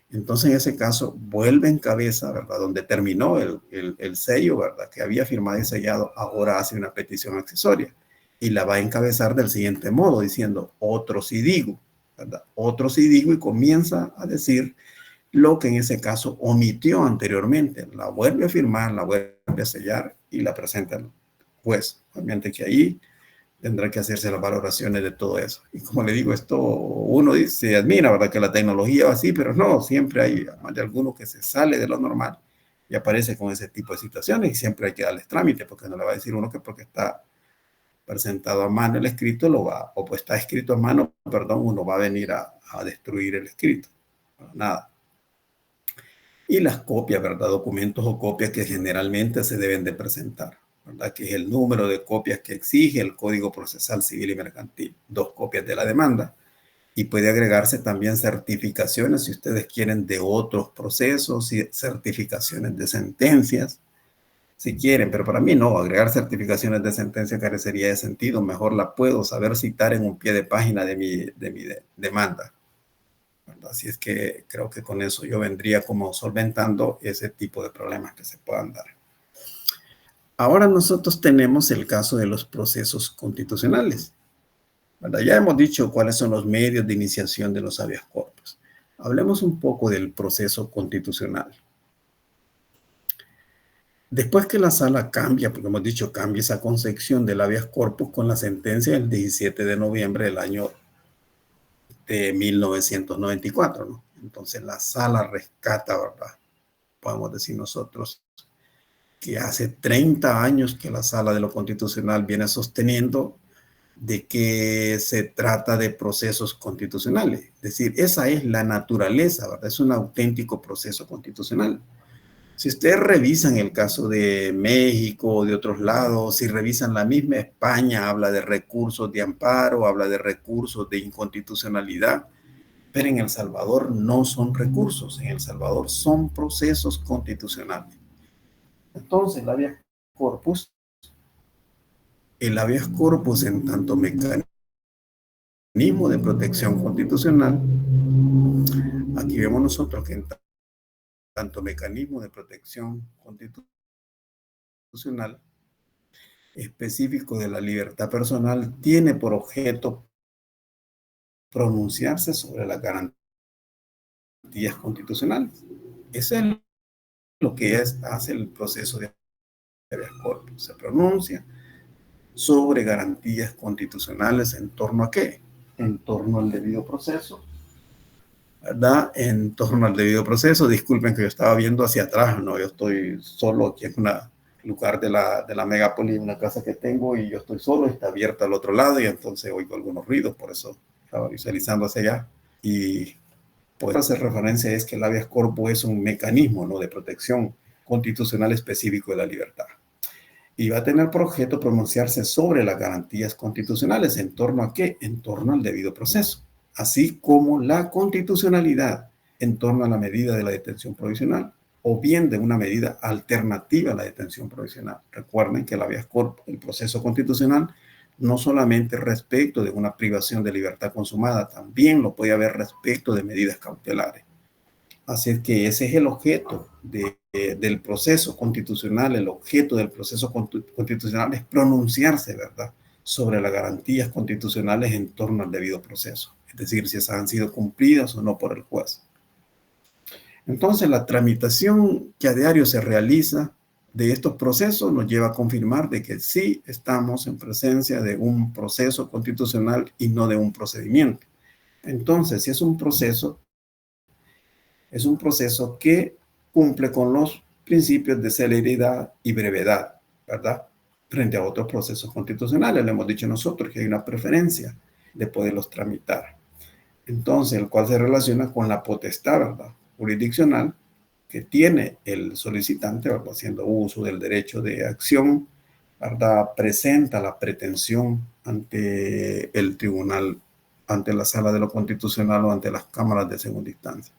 S1: Entonces, en ese caso, vuelve en cabeza, ¿verdad? Donde terminó el sello, ¿verdad? Que había firmado y sellado, ahora hace una petición accesoria y la va a encabezar del siguiente modo, diciendo, otro sí digo, ¿verdad? Otro sí digo, y comienza a decir lo que en ese caso omitió anteriormente. La vuelve a firmar, la vuelve a sellar y la presenta al juez. Obviamente que ahí tendrá que hacerse las valoraciones de todo eso. Y como le digo, esto uno se admira, ¿verdad? Que la tecnología va así, pero no, siempre hay más de alguno que se sale de lo normal y aparece con ese tipo de situaciones, y siempre hay que darles trámite, porque no le va a decir uno que porque está presentado a mano el escrito, lo va, o pues está escrito a mano, perdón, uno va a venir a destruir el escrito. Nada. Y las copias, ¿verdad? Documentos o copias que generalmente se deben de presentar, ¿verdad? Que es el número de copias que exige el Código Procesal Civil y Mercantil, 2 copias de la demanda, y puede agregarse también certificaciones, si ustedes quieren, de otros procesos, y certificaciones de sentencias, si quieren, pero para mí no, agregar certificaciones de sentencia carecería de sentido, mejor la puedo saber citar en un pie de página de mi demanda. Así es que creo que con eso yo vendría como solventando ese tipo de problemas que se puedan dar. Ahora nosotros tenemos el caso de los procesos constitucionales, ¿verdad? Ya hemos dicho cuáles son los medios de iniciación de los habeas corpus. Hablemos un poco del proceso constitucional. Después que la sala cambia, porque hemos dicho cambia esa concepción del habeas corpus con la sentencia del 17 de noviembre del año de 1994, ¿no? Entonces la sala rescata, ¿verdad? Podemos decir nosotros que hace 30 años que la Sala de lo Constitucional viene sosteniendo de que se trata de procesos constitucionales. Es decir, esa es la naturaleza, ¿verdad? Es un auténtico proceso constitucional. Si ustedes revisan el caso de México o de otros lados, si revisan la misma España, habla de recursos de amparo, habla de recursos de inconstitucionalidad, pero en El Salvador no son recursos, en El Salvador son procesos constitucionales. Entonces, el habeas corpus en tanto mecanismo de protección constitucional, aquí vemos nosotros que en tanto mecanismo de protección constitucional específico de la libertad personal tiene por objeto pronunciarse sobre las garantías constitucionales. Eso es lo que hace el proceso de habeas corpus. Se pronuncia sobre garantías constitucionales en torno a qué? En torno al debido proceso, ¿verdad? En torno al debido proceso. Disculpen que yo estaba viendo hacia atrás, ¿no? Yo estoy solo aquí en un lugar de la megápoli, una casa que tengo, y yo estoy solo, está abierta al otro lado, y entonces oigo algunos ruidos, por eso estaba visualizando hacia allá. Y pues hacer referencia es que el habeas corpus es un mecanismo, ¿no?, de protección constitucional específico de la libertad. Y va a tener por objeto pronunciarse sobre las garantías constitucionales. ¿En torno a qué? En torno al debido proceso, así como la constitucionalidad en torno a la medida de la detención provisional, o bien de una medida alternativa a la detención provisional. Recuerden que el habeas corpus, el proceso constitucional, no solamente respecto de una privación de libertad consumada, también lo puede haber respecto de medidas cautelares. Así es que ese es el objeto del proceso constitucional. El objeto del proceso constitucional es pronunciarse, ¿verdad?, sobre las garantías constitucionales en torno al debido proceso. Es decir, si esas han sido cumplidas o no por el juez. Entonces, la tramitación que a diario se realiza de estos procesos nos lleva a confirmar de que sí estamos en presencia de un proceso constitucional y no de un procedimiento. Entonces, si es un proceso que cumple con los principios de celeridad y brevedad, ¿verdad?, frente a otros procesos constitucionales. Le hemos dicho nosotros que hay una preferencia de poderlos tramitar. Entonces, el cual se relaciona con la potestad, ¿verdad?, jurisdiccional que tiene el solicitante, ¿verdad?, haciendo uso del derecho de acción, ¿verdad?, presenta la pretensión ante el tribunal, ante la Sala de lo Constitucional o ante las cámaras de segunda instancia.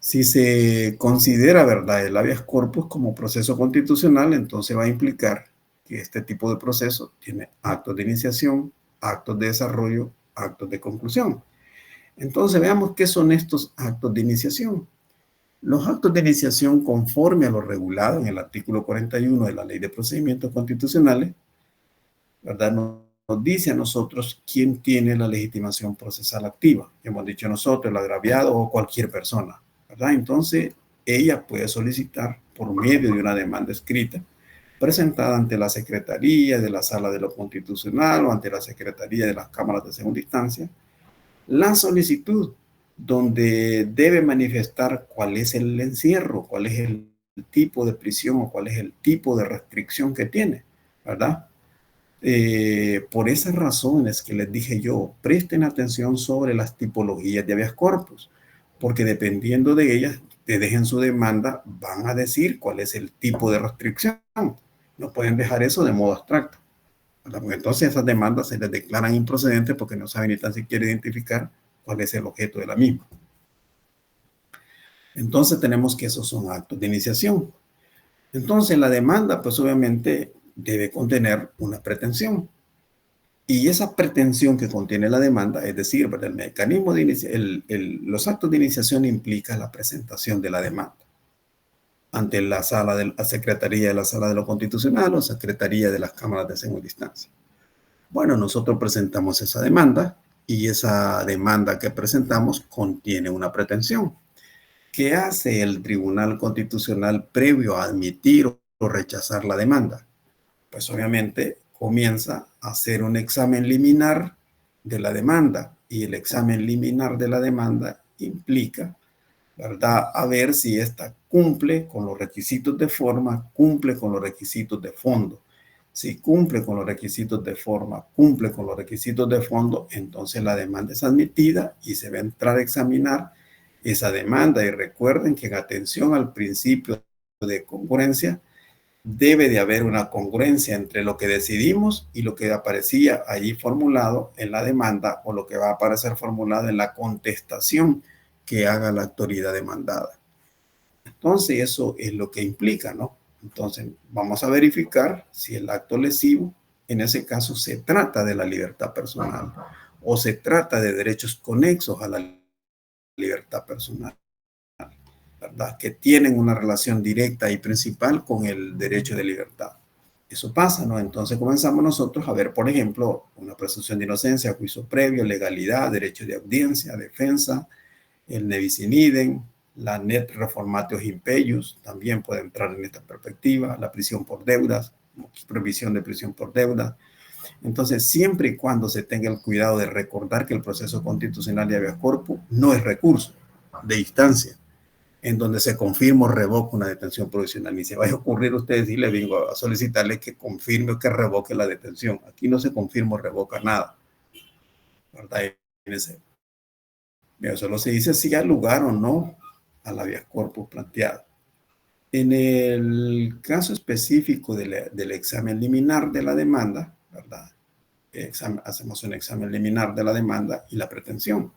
S1: Si se considera, ¿verdad?, el habeas corpus como proceso constitucional, entonces va a implicar que este tipo de proceso tiene actos de iniciación, actos de desarrollo, actos de conclusión. Entonces veamos qué son estos actos de iniciación. Los actos de iniciación, conforme a lo regulado en el artículo 41 de la Ley de Procedimientos Constitucionales, ¿verdad?, nos dice a nosotros quién tiene la legitimación procesal activa. Hemos dicho nosotros, el agraviado o cualquier persona, ¿verdad? Entonces, ella puede solicitar por medio de una demanda escrita presentada ante la Secretaría de la Sala de lo Constitucional o ante la Secretaría de las Cámaras de Segunda Instancia, la solicitud donde debe manifestar cuál es el encierro, cuál es el tipo de prisión o cuál es el tipo de restricción que tiene, ¿verdad? Por esas razones que les dije yo, presten atención sobre las tipologías de habeas corpus, porque dependiendo de ellas, te dejen su demanda, van a decir cuál es el tipo de restricción. No pueden dejar eso de modo abstracto, ¿verdad? Porque entonces esas demandas se les declaran improcedentes porque no saben ni tan siquiera identificar cuál es el objeto de la misma. Entonces tenemos que esos son actos de iniciación. Entonces la demanda, pues obviamente debe contener una pretensión. Y esa pretensión que contiene la demanda, es decir, ¿verdad?, el mecanismo de los actos de iniciación implican la presentación de la demanda ante la Secretaría de la Sala de lo Constitucional o Secretaría de las Cámaras de Segunda Instancia. Bueno, nosotros presentamos esa demanda y esa demanda que presentamos contiene una pretensión. ¿Qué hace el Tribunal Constitucional previo a admitir o rechazar la demanda? Pues obviamente comienza a hacer un examen liminar de la demanda, y el examen liminar de la demanda implica, ¿verdad?, a ver si ésta cumple con los requisitos de forma, cumple con los requisitos de fondo. Si cumple con los requisitos de forma, cumple con los requisitos de fondo, entonces la demanda es admitida y se va a entrar a examinar esa demanda. Y recuerden que en atención al principio de congruencia, debe de haber una congruencia entre lo que decidimos y lo que aparecía allí formulado en la demanda o lo que va a aparecer formulado en la contestación que haga la autoridad demandada. Entonces, eso es lo que implica, ¿no? Entonces, vamos a verificar si el acto lesivo, en ese caso, se trata de la libertad personal o se trata de derechos conexos a la libertad personal, ¿verdad?, que tienen una relación directa y principal con el derecho de libertad. Eso pasa, ¿no? Entonces comenzamos nosotros a ver, por ejemplo, una presunción de inocencia, juicio previo, legalidad, derecho de audiencia, defensa, el nebis in idem, la net reformatio impeius, también puede entrar en esta perspectiva, la prisión por deudas, prohibición de prisión por deuda. Entonces, siempre y cuando se tenga el cuidado de recordar que el proceso constitucional de habeas corpus no es recurso de instancia en donde se confirma o revoca una detención provisional. Ni se vaya a ocurrir a ustedes y le vengo a solicitarle que confirme o que revoque la detención. Aquí no se confirma o revoca nada, ¿verdad? Solo se dice si hay lugar o no al habeas corpus planteado. En el caso específico del examen liminar de la demanda, ¿verdad?, hacemos un examen liminar de la demanda y la pretensión.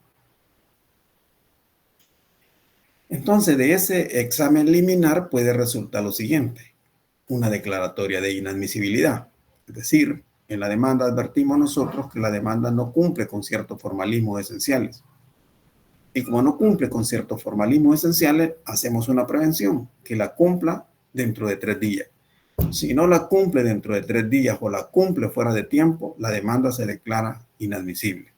S1: Entonces, de ese examen liminar puede resultar lo siguiente: una declaratoria de inadmisibilidad. Es decir, en la demanda advertimos nosotros que la demanda no cumple con ciertos formalismos esenciales. Y como no cumple con ciertos formalismos esenciales, hacemos una prevención, que la cumpla dentro de 3 días. Si no la cumple dentro de 3 días o la cumple fuera de tiempo, la demanda se declara inadmisible.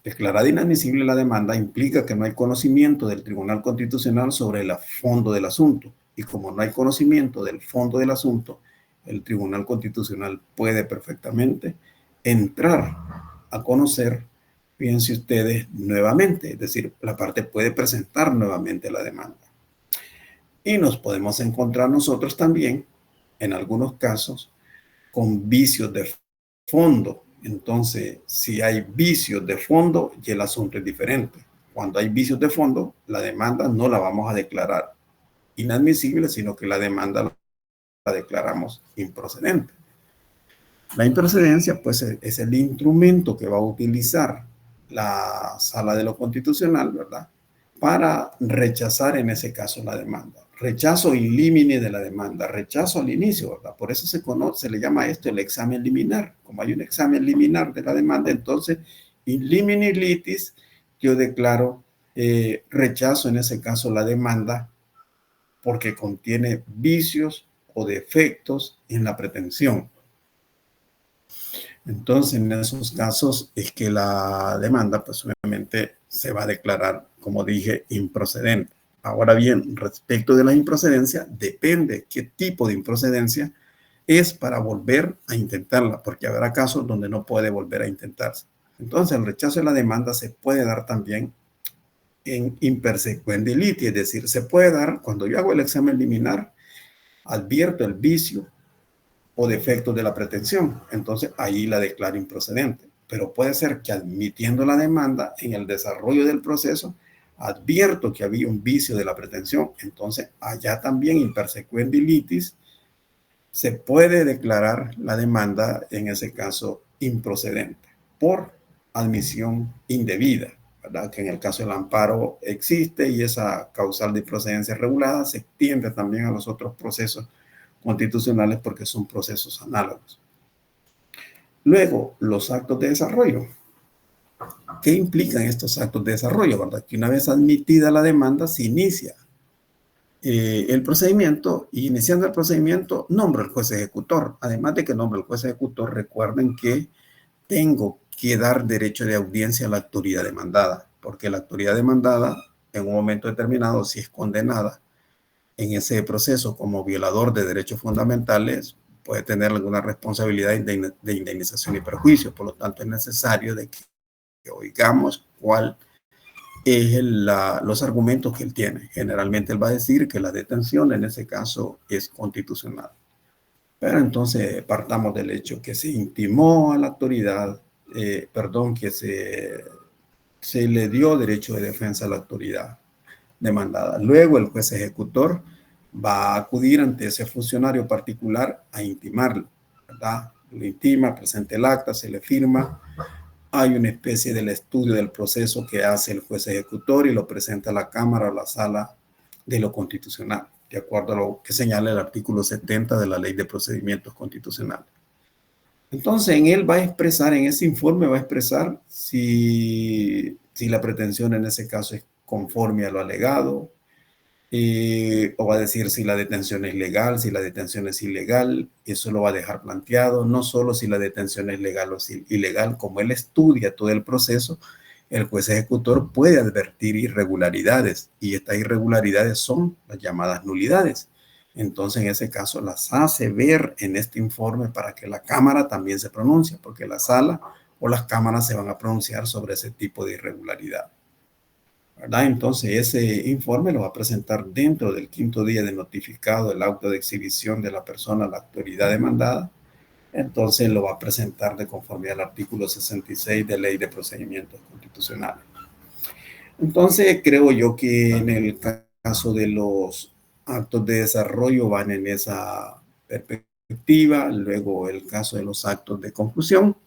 S1: Declarada inadmisible la demanda implica que no hay conocimiento del Tribunal Constitucional sobre el fondo del asunto. Y como no hay conocimiento del fondo del asunto, el Tribunal Constitucional puede perfectamente entrar a conocer, fíjense ustedes, nuevamente. Es decir, la parte puede presentar nuevamente la demanda. Y nos podemos encontrar nosotros también, en algunos casos, con vicios de fondo. Entonces, si hay vicios de fondo, ya el asunto es diferente. Cuando hay vicios de fondo, la demanda no la vamos a declarar inadmisible, sino que la demanda la declaramos improcedente. La improcedencia, pues, es el instrumento que va a utilizar la Sala de lo Constitucional, ¿verdad?, para rechazar en ese caso la demanda. Rechazo in limine de la demanda, rechazo al inicio, ¿verdad? Por eso se le llama esto el examen liminar. Como hay un examen liminar de la demanda, entonces, in limine litis, yo declaro rechazo en ese caso la demanda porque contiene vicios o defectos en la pretensión. Entonces, en esos casos es que la demanda, pues obviamente se va a declarar, como dije, improcedente. Ahora bien, respecto de la improcedencia, depende qué tipo de improcedencia es para volver a intentarla, porque habrá casos donde no puede volver a intentarse. Entonces, el rechazo de la demanda se puede dar también en impersequende litis, es decir, se puede dar cuando yo hago el examen liminar, advierto el vicio o defectos de la pretensión, entonces ahí la declaro improcedente. Pero puede ser que admitiendo la demanda en el desarrollo del proceso, advierto que había un vicio de la pretensión, entonces allá también impersequende litis se puede declarar la demanda en ese caso improcedente por admisión indebida, ¿verdad? Que en el caso del amparo existe y esa causal de improcedencia regulada se extiende también a los otros procesos constitucionales porque son procesos análogos. Luego, los actos de desarrollo. ¿Qué implican estos actos de desarrollo? ¿Verdad? Que una vez admitida la demanda, se inicia el procedimiento y iniciando el procedimiento, nombra el juez ejecutor. Además de que nombra el juez ejecutor, recuerden que tengo que dar derecho de audiencia a la autoridad demandada, porque la autoridad demandada, en un momento determinado, si es condenada en ese proceso como violador de derechos fundamentales, puede tener alguna responsabilidad de indemnización y perjuicio. Por lo tanto, es necesario de que oigamos cuál es los argumentos que él tiene. Generalmente él va a decir que la detención en ese caso es constitucional. Pero entonces partamos del hecho que se intimó a la autoridad, que se le dio derecho de defensa a la autoridad demandada. Luego el juez ejecutor va a acudir ante ese funcionario particular a intimarlo, ¿verdad? Lo intima, presenta el acta, se le firma. Hay una especie del estudio del proceso que hace el juez ejecutor y lo presenta a la Cámara o la Sala de lo Constitucional, de acuerdo a lo que señala el artículo 70 de la Ley de Procedimientos Constitucionales. Entonces, en él va a expresar, en ese informe va a expresar si la pretensión en ese caso es conforme a lo alegado, o va a decir si la detención es legal, si la detención es ilegal. Eso lo va a dejar planteado, no solo si la detención es legal o ilegal. Como él estudia todo el proceso, el juez ejecutor puede advertir irregularidades, y estas irregularidades son las llamadas nulidades. Entonces, en ese caso, las hace ver en este informe para que la Cámara también se pronuncie, porque la Sala o las cámaras se van a pronunciar sobre ese tipo de irregularidad, ¿verdad? Entonces, ese informe lo va a presentar dentro del 5º día de notificado el auto de exhibición de la persona a la autoridad demandada. Entonces, lo va a presentar de conformidad al artículo 66 de Ley de Procedimientos Constitucionales. Entonces, creo yo que en el caso de los actos de desarrollo van en esa perspectiva. Luego, el caso de los actos de conclusión.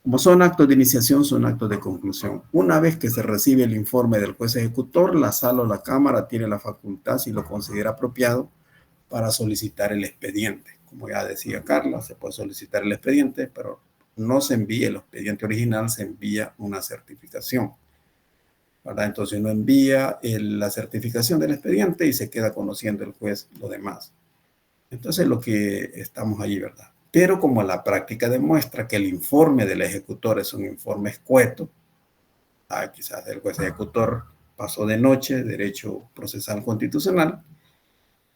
S1: Como son actos de iniciación, son actos de conclusión. Una vez que se recibe el informe del juez ejecutor, la Sala o la Cámara tiene la facultad, si lo considera apropiado, para solicitar el expediente. Como ya decía Carla, se puede solicitar el expediente, pero no se envía el expediente original, se envía una certificación, ¿verdad? Entonces uno envía la certificación del expediente y se queda conociendo el juez lo demás. Entonces lo que estamos allí, ¿verdad? Pero como la práctica demuestra que el informe del ejecutor es un informe escueto, quizás el juez ejecutor pasó de noche, derecho procesal constitucional,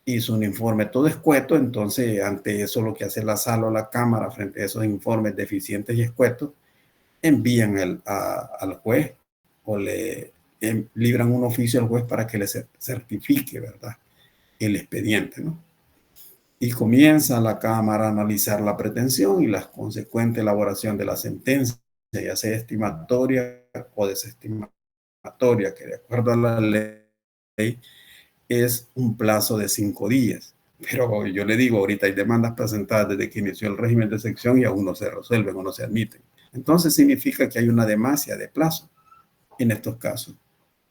S1: hizo un informe todo escueto, entonces ante eso lo que hace la Sala o la Cámara frente a esos informes deficientes y escuetos, envían al juez o le libran un oficio al juez para que le certifique, ¿verdad?, el expediente, ¿no? Y comienza la Cámara a analizar la pretensión y la consecuente elaboración de la sentencia, ya sea estimatoria o desestimatoria, que de acuerdo a la ley es un plazo de 5 días. Pero yo le digo, ahorita hay demandas presentadas desde que inició el régimen de sección y aún no se resuelven o no se admiten. Entonces significa que hay una demasia de plazo en estos casos.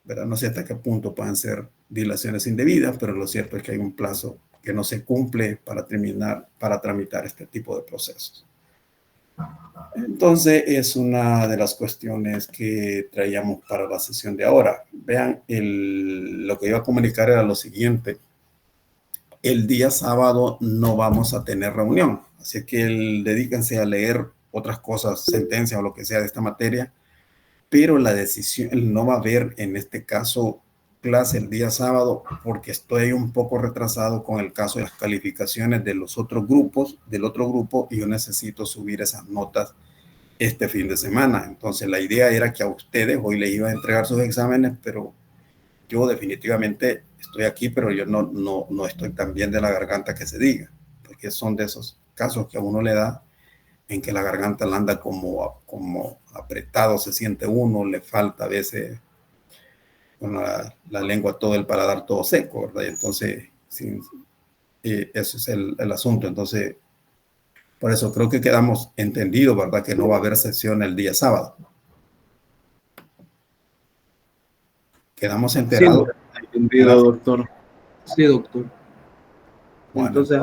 S1: ¿verdad? No sé hasta qué punto pueden ser dilaciones indebidas, pero lo cierto es que hay un plazo que no se cumple para tramitar este tipo de procesos. Entonces, es una de las cuestiones que traíamos para la sesión de ahora. Vean, lo que iba a comunicar era lo siguiente. El día sábado no vamos a tener reunión, así que dedíquense a leer otras cosas, sentencias o lo que sea de esta materia, pero la decisión, no va a haber en este caso clase el día sábado porque estoy un poco retrasado con el caso de las calificaciones de los otros grupos, del otro grupo, y yo necesito subir esas notas este fin de semana. Entonces la idea era que a ustedes hoy les iba a entregar sus exámenes, pero yo definitivamente estoy aquí, pero yo no estoy tan bien de la garganta que se diga, porque son de esos casos que a uno le da en que la garganta la anda como apretado, se siente uno, le falta a veces con la lengua, todo el paladar todo seco, ¿verdad? Y entonces, sí, eso es el asunto. Entonces, por eso creo que quedamos entendidos, ¿verdad? Que no va a haber sesión el día sábado. Quedamos enterados.
S8: Sí, entendido, doctor.
S2: Sí, doctor.
S1: Bueno, entonces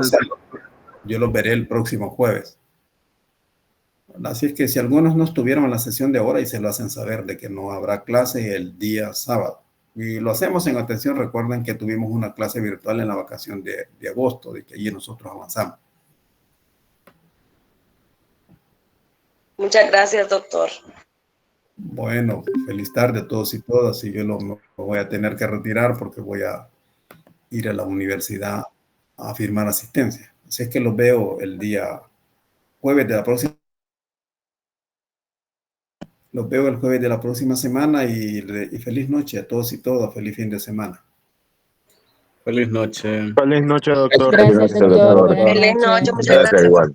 S1: yo los veré el próximo jueves. Así es que si algunos no estuvieron en la sesión de ahora y se lo hacen saber de que no habrá clase el día sábado. Y lo hacemos en atención. Recuerden que tuvimos una clase virtual en la vacación de agosto, de que allí nosotros avanzamos.
S3: Muchas gracias, doctor.
S1: Bueno, feliz tarde a todos y todas. Y yo me voy a tener que retirar porque voy a ir a la universidad a firmar asistencia. Así es que los veo el día jueves de la próxima. Los veo el jueves de la próxima semana y feliz noche a todos y todas. Feliz fin de semana.
S8: Feliz noche.
S9: Feliz noche, doctor.
S5: Gracias, doctor. Buenas
S3: Feliz noche,
S5: noches.
S3: muchas gracias.
S9: Igual.